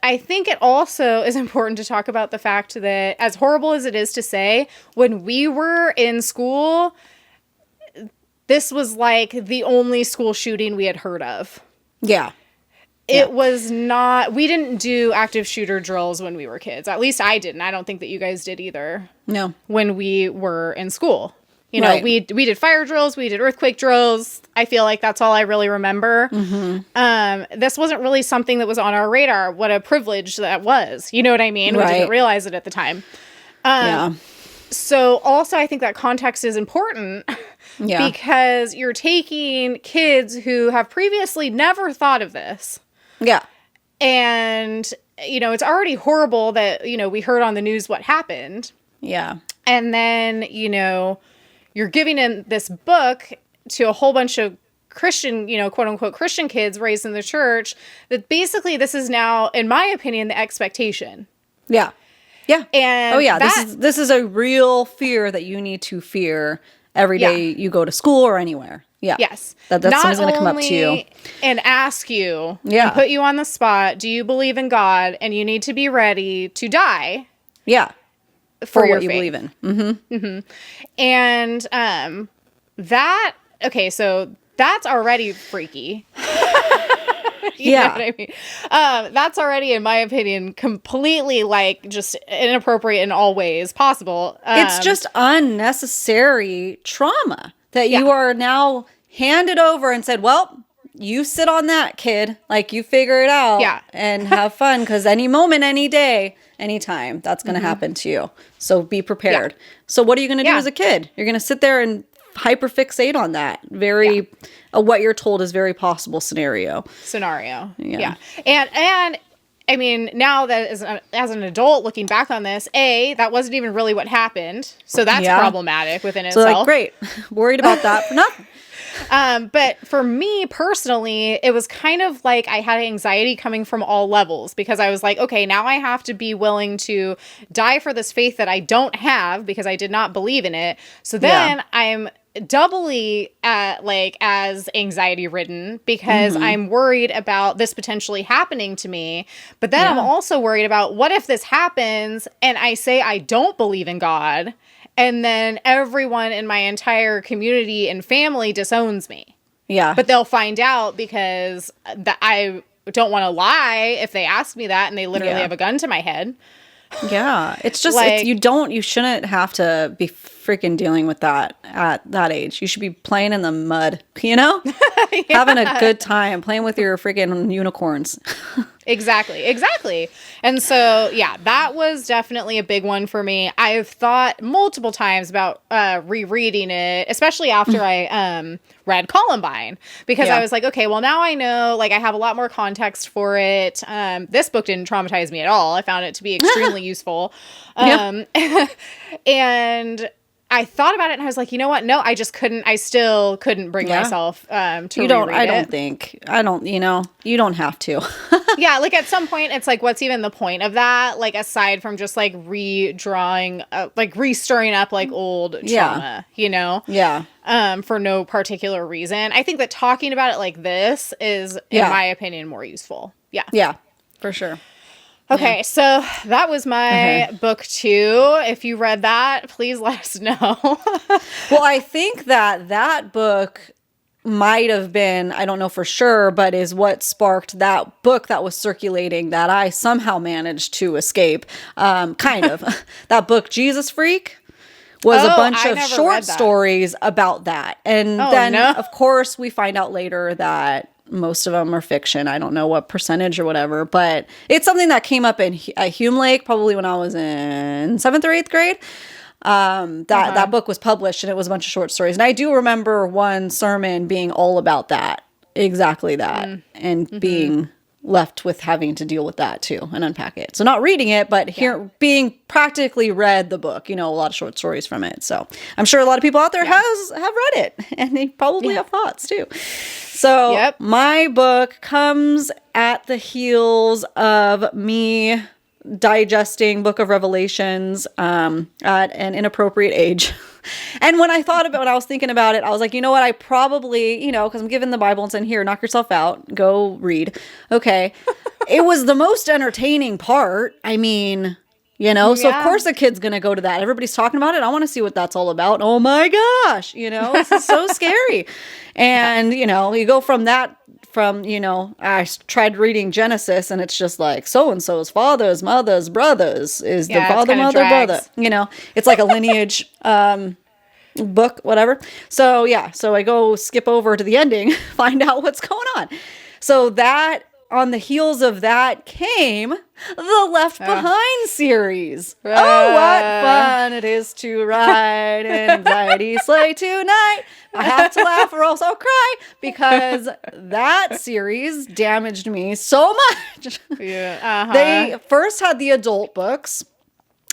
I think it also is important to talk about the fact that, as horrible as it is to say, when we were in school, this was like the only school shooting we had heard of. Yeah. It was not, we didn't do active shooter drills when we were kids. At least I didn't. I don't think that you guys did either. No. When we were in school. You know, we did fire drills, we did earthquake drills. I feel like that's all I really remember. This wasn't really something that was on our radar. What a privilege that was. You know what I mean? We didn't realize it at the time. So also I think that context is important because you're taking kids who have previously never thought of this. Yeah. And, you know, it's already horrible that, you know, we heard on the news what happened. Yeah. And then, you know, you're giving in this book to a whole bunch of Christian, you know, quote unquote Christian kids raised in the church, that basically this is now, in my opinion, the expectation. Yeah. Yeah. And this is a real fear that you need to fear every day you go to school or anywhere. Yeah. Yes. That's someone's going to come up to you and ask you and put you on the spot. Do you believe in God? And you need to be ready to die. Yeah. For what you believe in. And so that's already freaky. You know what I mean? That's already, in my opinion, completely like just inappropriate in all ways possible. It's just unnecessary trauma that you are now handed over and said, well, you sit on that, kid. Like, you figure it out and have fun, because any moment, any day, anytime, that's going to happen to you. So be prepared. Yeah. So what are you going to do as a kid? You're going to sit there and hyperfixate on that what you're told is very possible scenario. Yeah. And I mean, now that as an adult looking back on this, that wasn't even really what happened. So that's problematic within itself. So like, great. Worried about that for nothing. But for me personally, it was kind of like I had anxiety coming from all levels, because I was like, okay, now I have to be willing to die for this faith that I don't have because I did not believe in it. So then I'm doubly as anxiety ridden because I'm worried about this potentially happening to me. But then I'm also worried about, what if this happens and I say I don't believe in God, and then everyone in my entire community and family disowns me. Yeah. But they'll find out because I don't want to lie if they ask me that and they literally have a gun to my head. Yeah. It's just, like, you shouldn't have to be freaking dealing with that at that age. You should be playing in the mud, you know? Having a good time, playing with your freaking unicorns. Exactly. And so, that was definitely a big one for me. I've thought multiple times about rereading it, especially after I read Columbine, because I was like, okay, well, now I know, like, I have a lot more context for it. This book didn't traumatize me at all. I found it to be extremely useful. And I thought about it and I was like, you know what? No, I still couldn't bring myself to reread it. You don't have to. Like at some point it's like, what's even the point of that? Like, aside from just like redrawing, like restirring up like old trauma, you know? For no particular reason. I think that talking about it like this is, in my opinion, more useful. Yeah, for sure. Okay, so that was my book 2. If you read that, please let us know. Well, I think that book might have been, I don't know for sure, but is what sparked that book that was circulating that I somehow managed to escape. Kind of. That book, Jesus Freak, was a bunch I of never short read that. stories about that. And then, no. of course, we find out later that most of them are fiction. I don't know what percentage or whatever, but it's something that came up at Hume Lake probably when I was in 7th or 8th grade. That book was published, and it was a bunch of short stories. And I do remember one sermon being all about that, exactly that, and being left with having to deal with that too and unpack it. So not reading it, but being practically read the book, a lot of short stories from it. So I'm sure a lot of people out there have read it, and they probably have thoughts too. So my book comes at the heels of me digesting Book of Revelations at an inappropriate age. And when I was thinking about it, I was like, you know what, I probably, because I'm given the Bible and saying, here, knock yourself out, go read. Okay. It was the most entertaining part. I mean, so of course a kid's going to go to that. Everybody's talking about it. I want to see what that's all about. Oh my gosh, this is so scary. And, you go from that, I tried reading Genesis, and it's just like so-and-so's fathers, mothers, brothers is the father, mother, brother. It's like a lineage book, whatever. So I go skip over to the ending, find out what's going on. So that, on the heels of that came the Left Behind series. Oh, what fun it is to ride in anxiety sleigh tonight. I have to laugh or else I'll cry, because that series damaged me so much. They first had the adult books,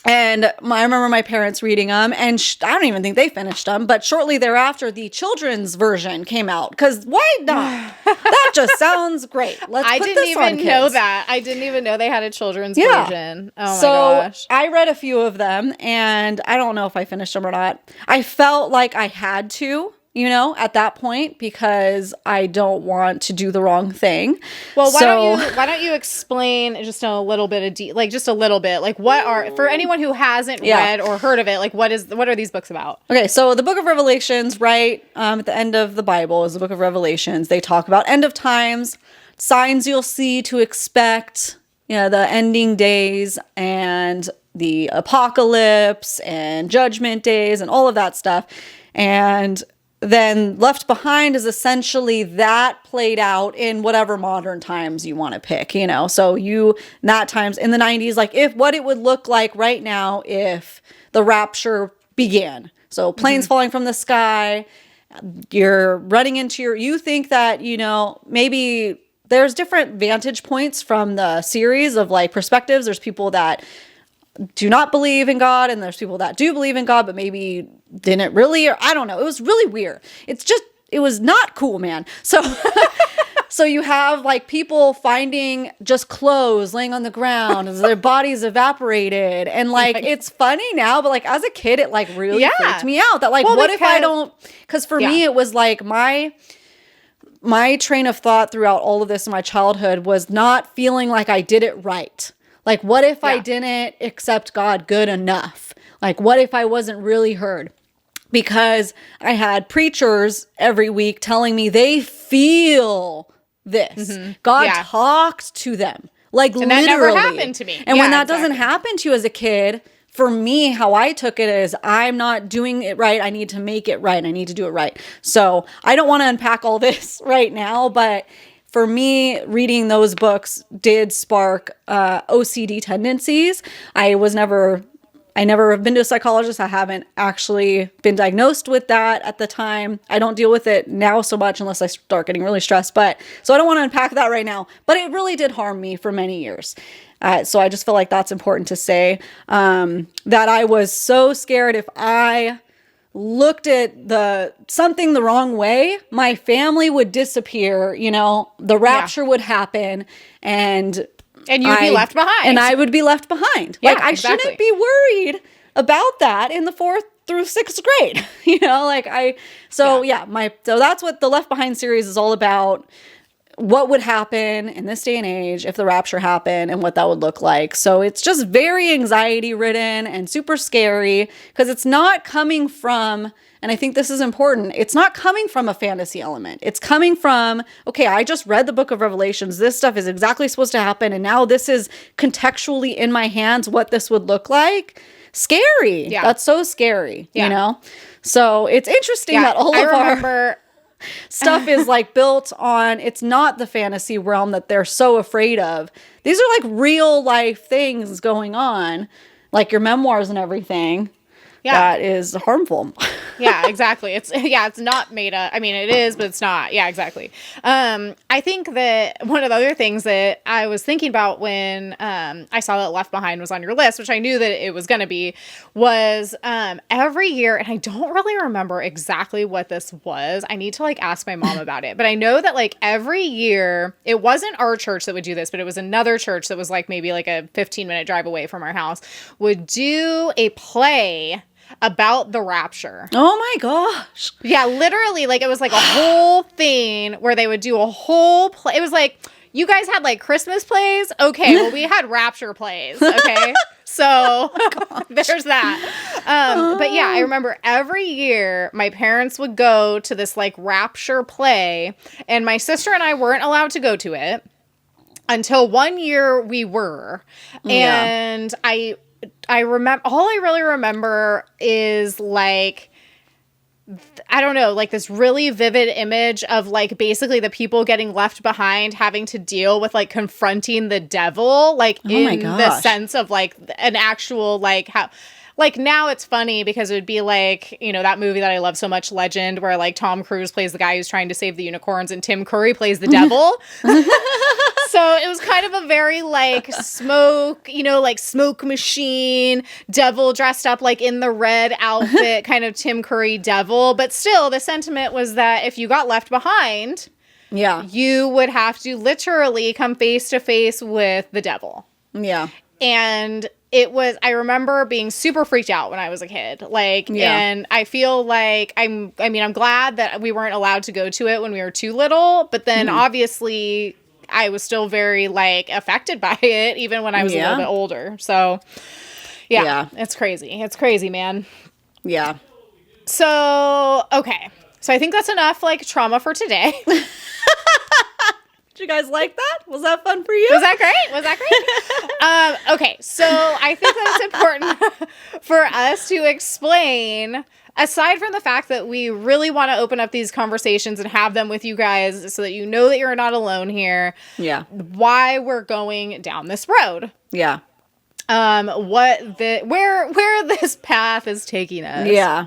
and I remember my parents reading them, and I don't even think they finished them, but shortly thereafter, the children's version came out, because why not? That just sounds great. I didn't even know that. I didn't even know they had a children's version. Oh my gosh. I read a few of them, and I don't know if I finished them or not. I felt like I had to, at that point, because I don't want to do the wrong thing. Well, why don't you explain just a little bit of just a little bit, like what are, for anyone who hasn't read or heard of it, like what are these books about? Okay, so the Book of Revelations, right, at the end of the Bible is the Book of Revelations. They talk about end of times, signs you'll see to expect, the ending days and the apocalypse and judgment days and all of that stuff. And then Left Behind is essentially that played out in whatever modern times you want to pick, So that times in the 90s, like what it would look like right now if the rapture began. So planes falling from the sky, you're running into you think that, maybe there's different vantage points from the series of like perspectives. There's people that do not believe in God, and there's people that do believe in God, but maybe didn't really, or I don't know. It was really weird. It was not cool, man. So, so you have like people finding just clothes laying on the ground as their bodies evaporated. And like, it's funny now, but like as a kid, it like really freaked me out that like, what if I don't, because for me, it was like my train of thought throughout all of this in my childhood was not feeling like I did it right. Like, what if I didn't accept God good enough? Like, what if I wasn't really heard? Because I had preachers every week telling me they feel this. God talked to them. Like, and literally. That never happened to me. And when that doesn't happen to you as a kid, for me, how I took it is I'm not doing it right. I need to make it right. I need to do it right. So I don't want to unpack all this right now, but for me, reading those books did spark OCD tendencies. I never have been to a psychologist. I haven't actually been diagnosed with that at the time. I don't deal with it now so much unless I start getting really stressed. So I don't want to unpack that right now. But it really did harm me for many years. So I just feel like that's important to say, that I was so scared if I looked at something the wrong way, my family would disappear, the rapture would happen, and you'd be left behind. And I would be left behind. Yeah, like I shouldn't be worried about that in the 4th through 6th grade. So that's what the Left Behind series is all about. what would happen in this day and age if the rapture happened and what that would look like. So it's just very anxiety ridden and super scary because it's not coming from, and I think this is important, it's not coming from a fantasy element. It's coming from, okay, I just read the book of Revelations. This stuff is exactly supposed to happen. And now this is contextually in my hands what this would look like. Scary. Yeah. That's so scary, you know? So it's interesting that all of our stuff is like built on, it's not the fantasy realm that they're so afraid of. These are like real life things going on, like your memoirs and everything. That is harmful. Yeah, exactly. It's not made up. I mean, it is, but it's not. Yeah, exactly. I think that one of the other things that I was thinking about when I saw that Left Behind was on your list, which I knew that it was going to be, was every year, and I don't really remember exactly what this was. I need to like ask my mom about it. But I know that like every year, it wasn't our church that would do this, but it was another church that was like maybe like a 15-minute drive away from our house, would do a play about the rapture. Oh my gosh. Yeah, literally, like it was like a whole thing where they would do a whole play. It was like, you guys had like Christmas plays? Okay, well, we had rapture plays. Okay. So there's that. But yeah, I remember every year my parents would go to this like rapture play, and my sister and I weren't allowed to go to it until one year we were. And I remember, all I really remember is like, I don't know, like this really vivid image of like basically the people getting left behind having to deal with like confronting the devil, like in the sense of like an actual like how. Like now it's funny because it would be like, you know, that movie that I love so much, Legend, where like Tom Cruise plays the guy who's trying to save the unicorns and Tim Curry plays the devil. So it was kind of a very like smoke, you know, like smoke machine, devil dressed up like in the red outfit, kind of Tim Curry devil. But still the sentiment was that if you got left behind, you would have to literally come face to face with the devil. Yeah. And it was, I remember being super freaked out when I was a kid. Like, and I feel like I'm glad that we weren't allowed to go to it when we were too little, but then obviously I was still very like affected by it even when I was a little bit older. So it's crazy. It's crazy, man. Yeah. So, okay. So I think that's enough like trauma for today. Did you guys like that? Was that fun for you? Was that great? Okay, so I think that it's important for us to explain, aside from the fact that we really want to open up these conversations and have them with you guys so that you know that you're not alone here. Yeah. Why we're going down this road. Yeah. Where this path is taking us. Yeah.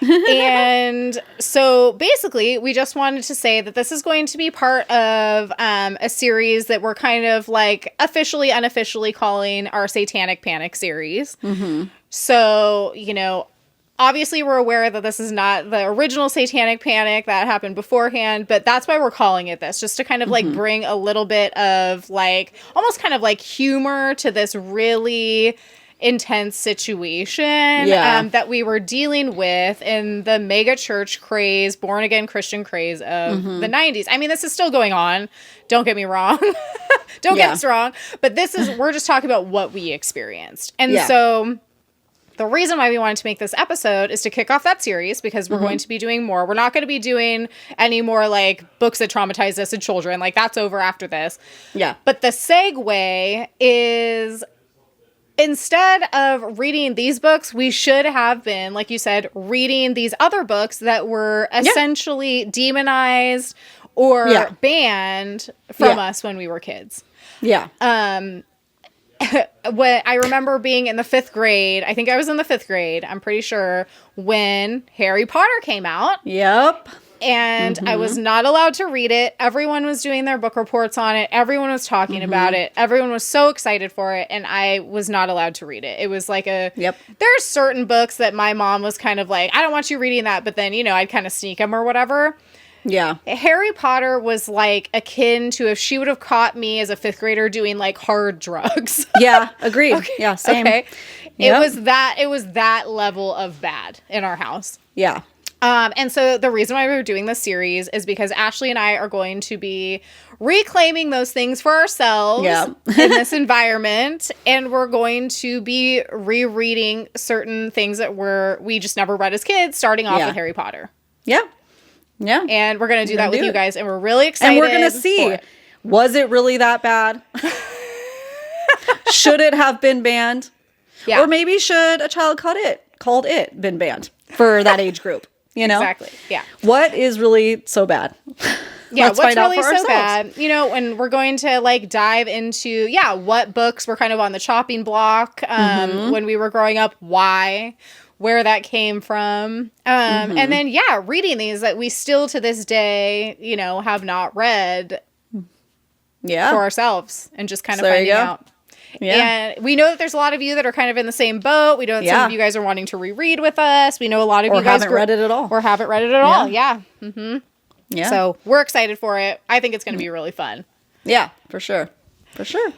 And so basically we just wanted to say that this is going to be part of a series that we're kind of like officially, unofficially calling our Satanic Panic Series. Mm-hmm. So, you know, obviously we're aware that this is not the original Satanic Panic that happened beforehand, but that's why we're calling it this, just to kind of like bring a little bit of like, almost kind of like humor to this really intense situation that we were dealing with in the mega church craze, born again Christian craze of the 90s. I mean, this is still going on. Don't get me wrong. Don't get us wrong. But we're just talking about what we experienced. And so the reason why we wanted to make this episode is to kick off that series because we're going to be doing more. We're not going to be doing any more like books that traumatized us as children. Like that's over after this. Yeah. But the segue is, instead of reading these books, we should have been, like you said, reading these other books that were essentially demonized or banned from us when we were kids. Yeah. When I remember being in the 5th grade, I think I was in the 5th grade, I'm pretty sure, when Harry Potter came out. Yep. And I was not allowed to read it. Everyone was doing their book reports on it. Everyone was talking about it. Everyone was so excited for it. And I was not allowed to read it. It was like there's certain books that my mom was kind of like, I don't want you reading that. But then, you know, I'd kind of sneak them or whatever. Yeah. Harry Potter was like akin to if she would have caught me as a 5th grader doing like hard drugs. Yeah. Agreed. Okay. Yeah. Same. Okay. Yep. It was that level of bad in our house. Yeah. And so the reason why we're doing this series is because Ashley and I are going to be reclaiming those things for ourselves in this environment. And we're going to be rereading certain things that we just never read as kids, starting off with Harry Potter. Yeah. Yeah. And we're going to do that with you guys. And we're really excited. And we're going to see, was it really that bad? Should it have been banned? Yeah. Or maybe should a child called it been banned for that age group? You know? Exactly. Yeah. What is really so bad? Yeah, what's really so bad? You know, and we're going to like dive into, what books were kind of on the chopping block when we were growing up, why, where that came from. And then, reading these that we still to this day, you know, have not read for ourselves and just kind of finding out. Yeah. And we know that there's a lot of you that are kind of in the same boat. We know that some of you guys are wanting to reread with us. We know a lot of you guys haven't read it at all. Or haven't read it at all. Yeah. Mm-hmm. Yeah. So we're excited for it. I think it's going to be really fun. Yeah, for sure. For sure.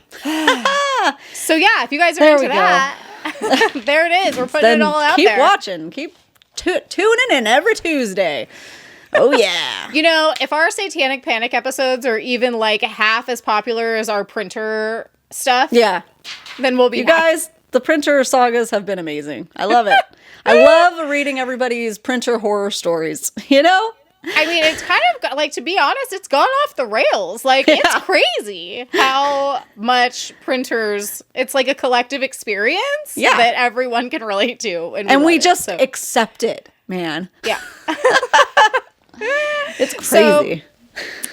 So if you guys are into that, there it is. We're putting it all out there. Keep watching. Keep tuning in every Tuesday. Oh, yeah. You know, if our Satanic Panic episodes are even like half as popular as our printer stuff, then we'll be happy. Guys, the printer sagas have been amazing. I love it. I love reading everybody's printer horror stories, you know? I mean, it's kind of like, to be honest, it's gone off the rails. Like, it's crazy how much printers, it's like a collective experience that everyone can relate to. And we just accept it, man. Yeah. It's crazy.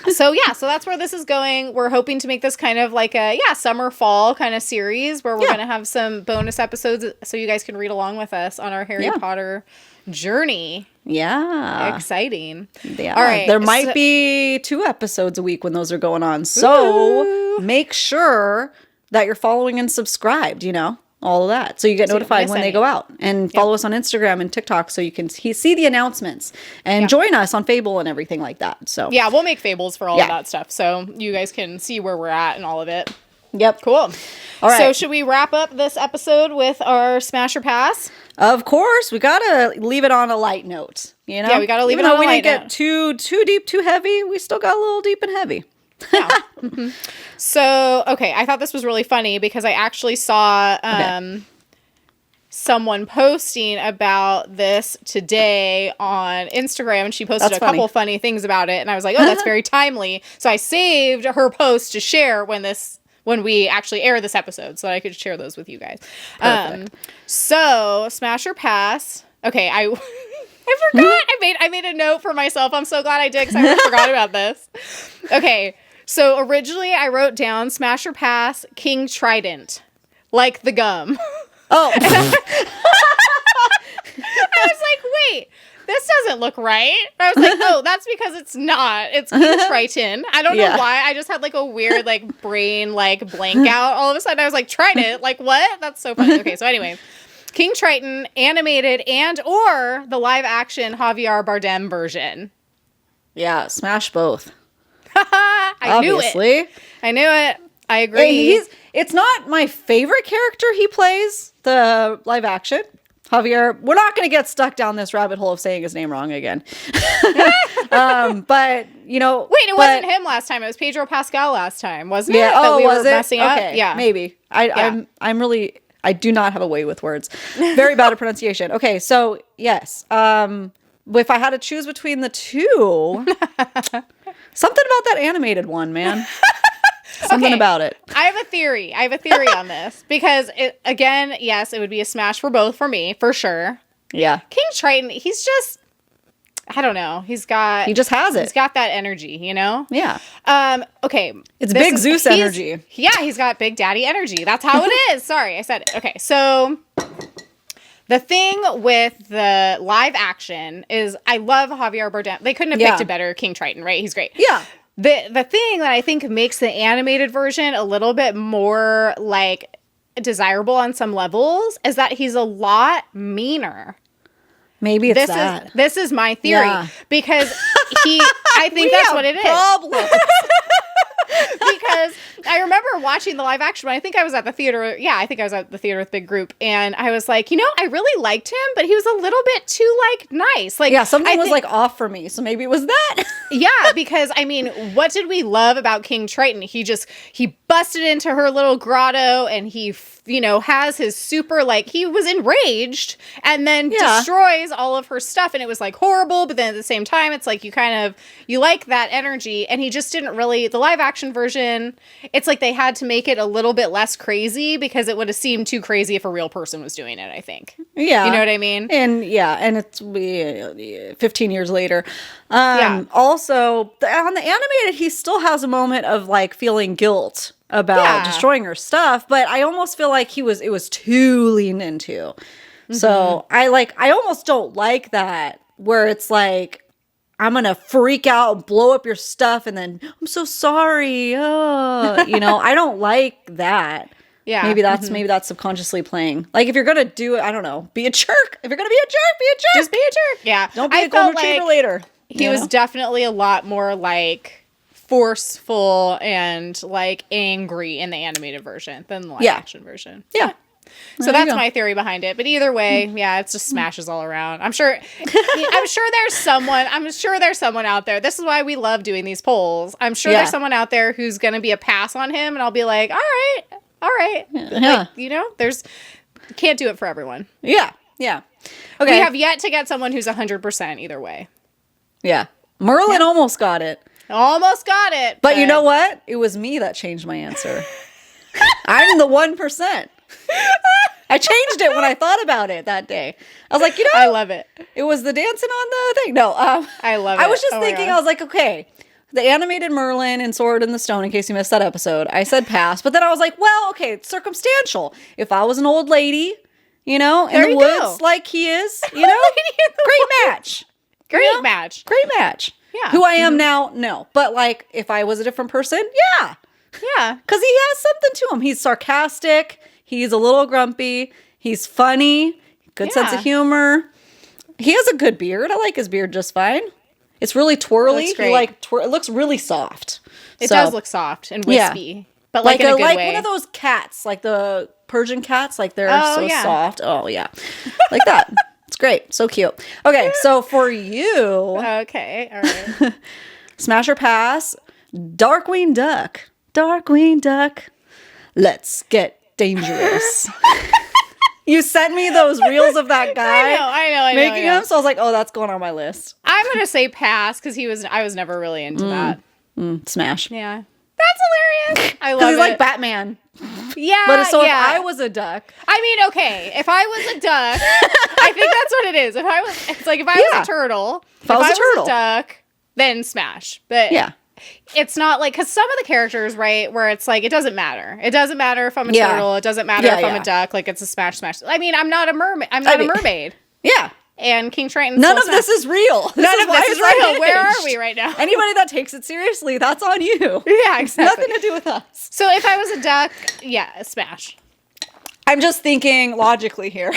So that's where this is going. We're hoping to make this kind of like a summer fall kind of series where we're going to have some bonus episodes so you guys can read along with us on our Harry Potter journey. Yeah. Exciting. Yeah. All right. There might be 2 episodes a week when those are going on. So make sure that you're following and subscribed, you know, all of that. So you get notified when they go out. And follow us on Instagram and TikTok so you can see the announcements and join us on Fable and everything like that. So yeah, we'll make Fables for all of that stuff. So you guys can see where we're at and all of it. Yep. Cool. All right. So should we wrap up this episode with our Smash or Pass? Of course. We got to leave it on a light note. You know? Yeah, we got to leave it on a light note. Even though we didn't get too deep, too heavy, we still got a little deep and heavy. Yeah. Mm-hmm. So, okay. I thought this was really funny because I actually saw someone posting about this today on Instagram, and she posted a couple funny things about it. And I was like, oh, that's very timely. So I saved her post to share when we actually air this episode so that I could share those with you guys. So Smash or Pass. Okay, I forgot. I made a note for myself. I'm so glad I did because I forgot about this. Okay, so originally I wrote down Smash or Pass King Trident, like the gum. Oh. I was like, wait. This doesn't look right. I was like, oh, that's because it's not. It's King Triton. I don't know why. I just had like a weird like brain like blank out. All of a sudden I was like, Trident? Like what? That's so funny. Okay, so anyway. King Triton, animated and or the live action Javier Bardem version. Yeah, smash both. I knew it. I agree. Hey, it's not my favorite character he plays, the live action. Javier, we're not going to get stuck down this rabbit hole of saying his name wrong again. But, you know. Wait, it wasn't him last time. It was Pedro Pascal last time, wasn't it? Yeah. That we was were messing up? Okay. Yeah. Maybe. I do not have a way with words. Very bad at pronunciation. Okay. So, yes. If I had to choose between the two, something about that animated one, man. Something about it. I have a theory on this because yes, it would be a smash for both for me, for sure. Yeah. King Triton, he's just, I don't know. He just has it. He's got that energy, you know? Yeah. Okay. It's big Zeus energy. Yeah, he's got big daddy energy. That's how it is. Sorry, I said it. Okay, so the thing with the live action is I love Javier Bardem. They couldn't have picked a better King Triton, right? He's great. Yeah. The thing that I think makes the animated version a little bit more like desirable on some levels is that he's a lot meaner. Maybe it's that. This is my theory because I think that's what it is. Because I remember watching the live action one. I think I was at the theater. Yeah, I think I was at the theater with Big Group. And I was like, I really liked him, but he was a little bit too, nice. Yeah, something was, off for me. So maybe it was that. Yeah, because, what did we love about King Triton? He busted into her little grotto and he has his super, he was enraged and then destroys all of her stuff. And it was, horrible. But then at the same time, it's you like that energy. And he just didn't really, the live action version, it's they had to make it a little bit less crazy because it would have seemed too crazy if a real person was doing it, I think. Yeah. You know what I mean? And and it's 15 years later. Also, on the animated, he still has a moment of feeling guilt about destroying her stuff, but I almost feel like it was too leaned into. Mm-hmm. So I almost don't like that where it's I'm gonna freak out and blow up your stuff and then I'm so sorry. I don't like that. Yeah. Maybe that's subconsciously playing. If you're gonna do it, I don't know, be a jerk. If you're gonna be a jerk, be a jerk. Just be a jerk. Yeah. Don't be a golden retriever later. He was definitely a lot more forceful and angry in the animated version than the live action version. Yeah. So that's my theory behind it. But either way, it's just smashes all around. I'm sure there's someone out there. This is why we love doing these polls. I'm sure there's someone out there who's going to be a pass on him and I'll be like, all right. Yeah. Can't do it for everyone. Yeah. Yeah. Okay. We have yet to get someone who's 100% either way. Yeah. Merlin almost got it. Almost got it. But you know what? It was me that changed my answer. I'm the 1%. I changed it when I thought about it that day. I was like, I love it. It was the dancing on the thing. No, I love it. I was just thinking, I was like, okay, the animated Merlin and Sword in the Stone, in case you missed that episode, I said pass. But then I was like, well, okay, it's circumstantial. If I was an old lady, in the woods like he is, great match. Great match. Great match. Yeah. Who I am now, no. But if I was a different person, yeah. Yeah. Because he has something to him. He's sarcastic. He's a little grumpy. He's funny. Good sense of humor. He has a good beard. I like his beard just fine. It's really twirly. It looks really soft. It does look soft and wispy. But in a good way. One of those cats, the Persian cats, they're soft. Oh, yeah. Like that. It's great. So cute. Okay, so for you. Okay, all right. Smash or pass, Darkwing Duck. Darkwing Duck. Let's get dangerous. You sent me those reels of that guy. I know. Making them, so I was like, oh, that's going on my list. I'm going to say pass because I was never really into that. Smash. Yeah. That's hilarious. I love it. Because he's like Batman. Yeah. But if I was a duck. Okay. If I was a duck, I think that's what it is. If I was a turtle. If I was a duck, then smash. But it's not because some of the characters, right, where it's it doesn't matter. It doesn't matter if I'm a turtle. It doesn't matter if I'm a duck. It's a smash. I'm not a mermaid. I'm not a mermaid. Yeah. And King Triton. None of this is real. None of this is real. Where are we right now? Anybody that takes it seriously, that's on you. Yeah, exactly. Nothing to do with us. So if I was a duck, smash. I'm just thinking logically here.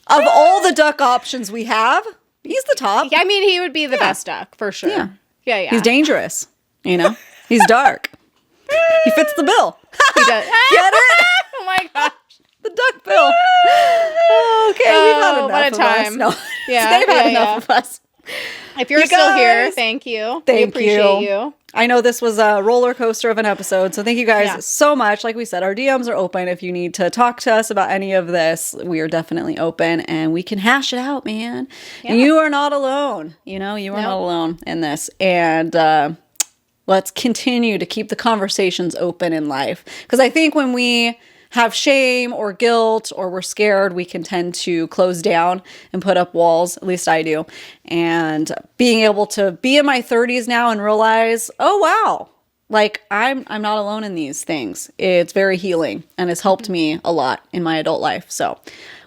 Of all the duck options we have, he's the top. He would be the best duck for sure. Yeah. He's dangerous. He's dark. He fits the bill. He does. Get it? Oh my gosh. The duck bill. Okay, we've had enough what a time. of us. No. They've had enough of us. If you're still here, thank you. We appreciate you. I know this was a roller coaster of an episode, so thank you guys so much. Like we said, our DMs are open. If you need to talk to us about any of this, we are definitely open and we can hash it out, man. Yeah. You are not alone. You are not alone in this. And let's continue to keep the conversations open in life. Because I think when we have shame or guilt or we're scared, we can tend to close down and put up walls. At least I do. And being able to be in my 30s now and realize, oh, wow, I'm not alone in these things. It's very healing and has helped me a lot in my adult life. So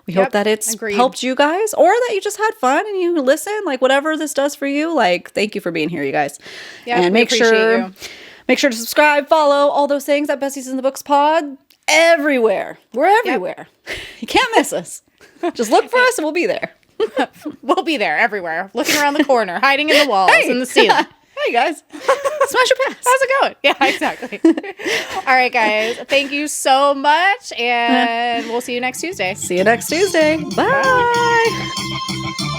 we hope that it's helped you guys or that you just had fun and you listen, whatever this does for you. Thank you for being here, you guys. Yeah, and make sure to subscribe, follow, all those things at Besties in the Books Pod. Everywhere. We're everywhere. Yep. You can't miss us. Just look for us and we'll be there. We'll be there everywhere. Looking around the corner, hiding in the walls and the ceiling. Hey guys, smash your pass. How's it going? Yeah, exactly. All right, guys. Thank you so much, and we'll see you next Tuesday. See you next Tuesday. Bye.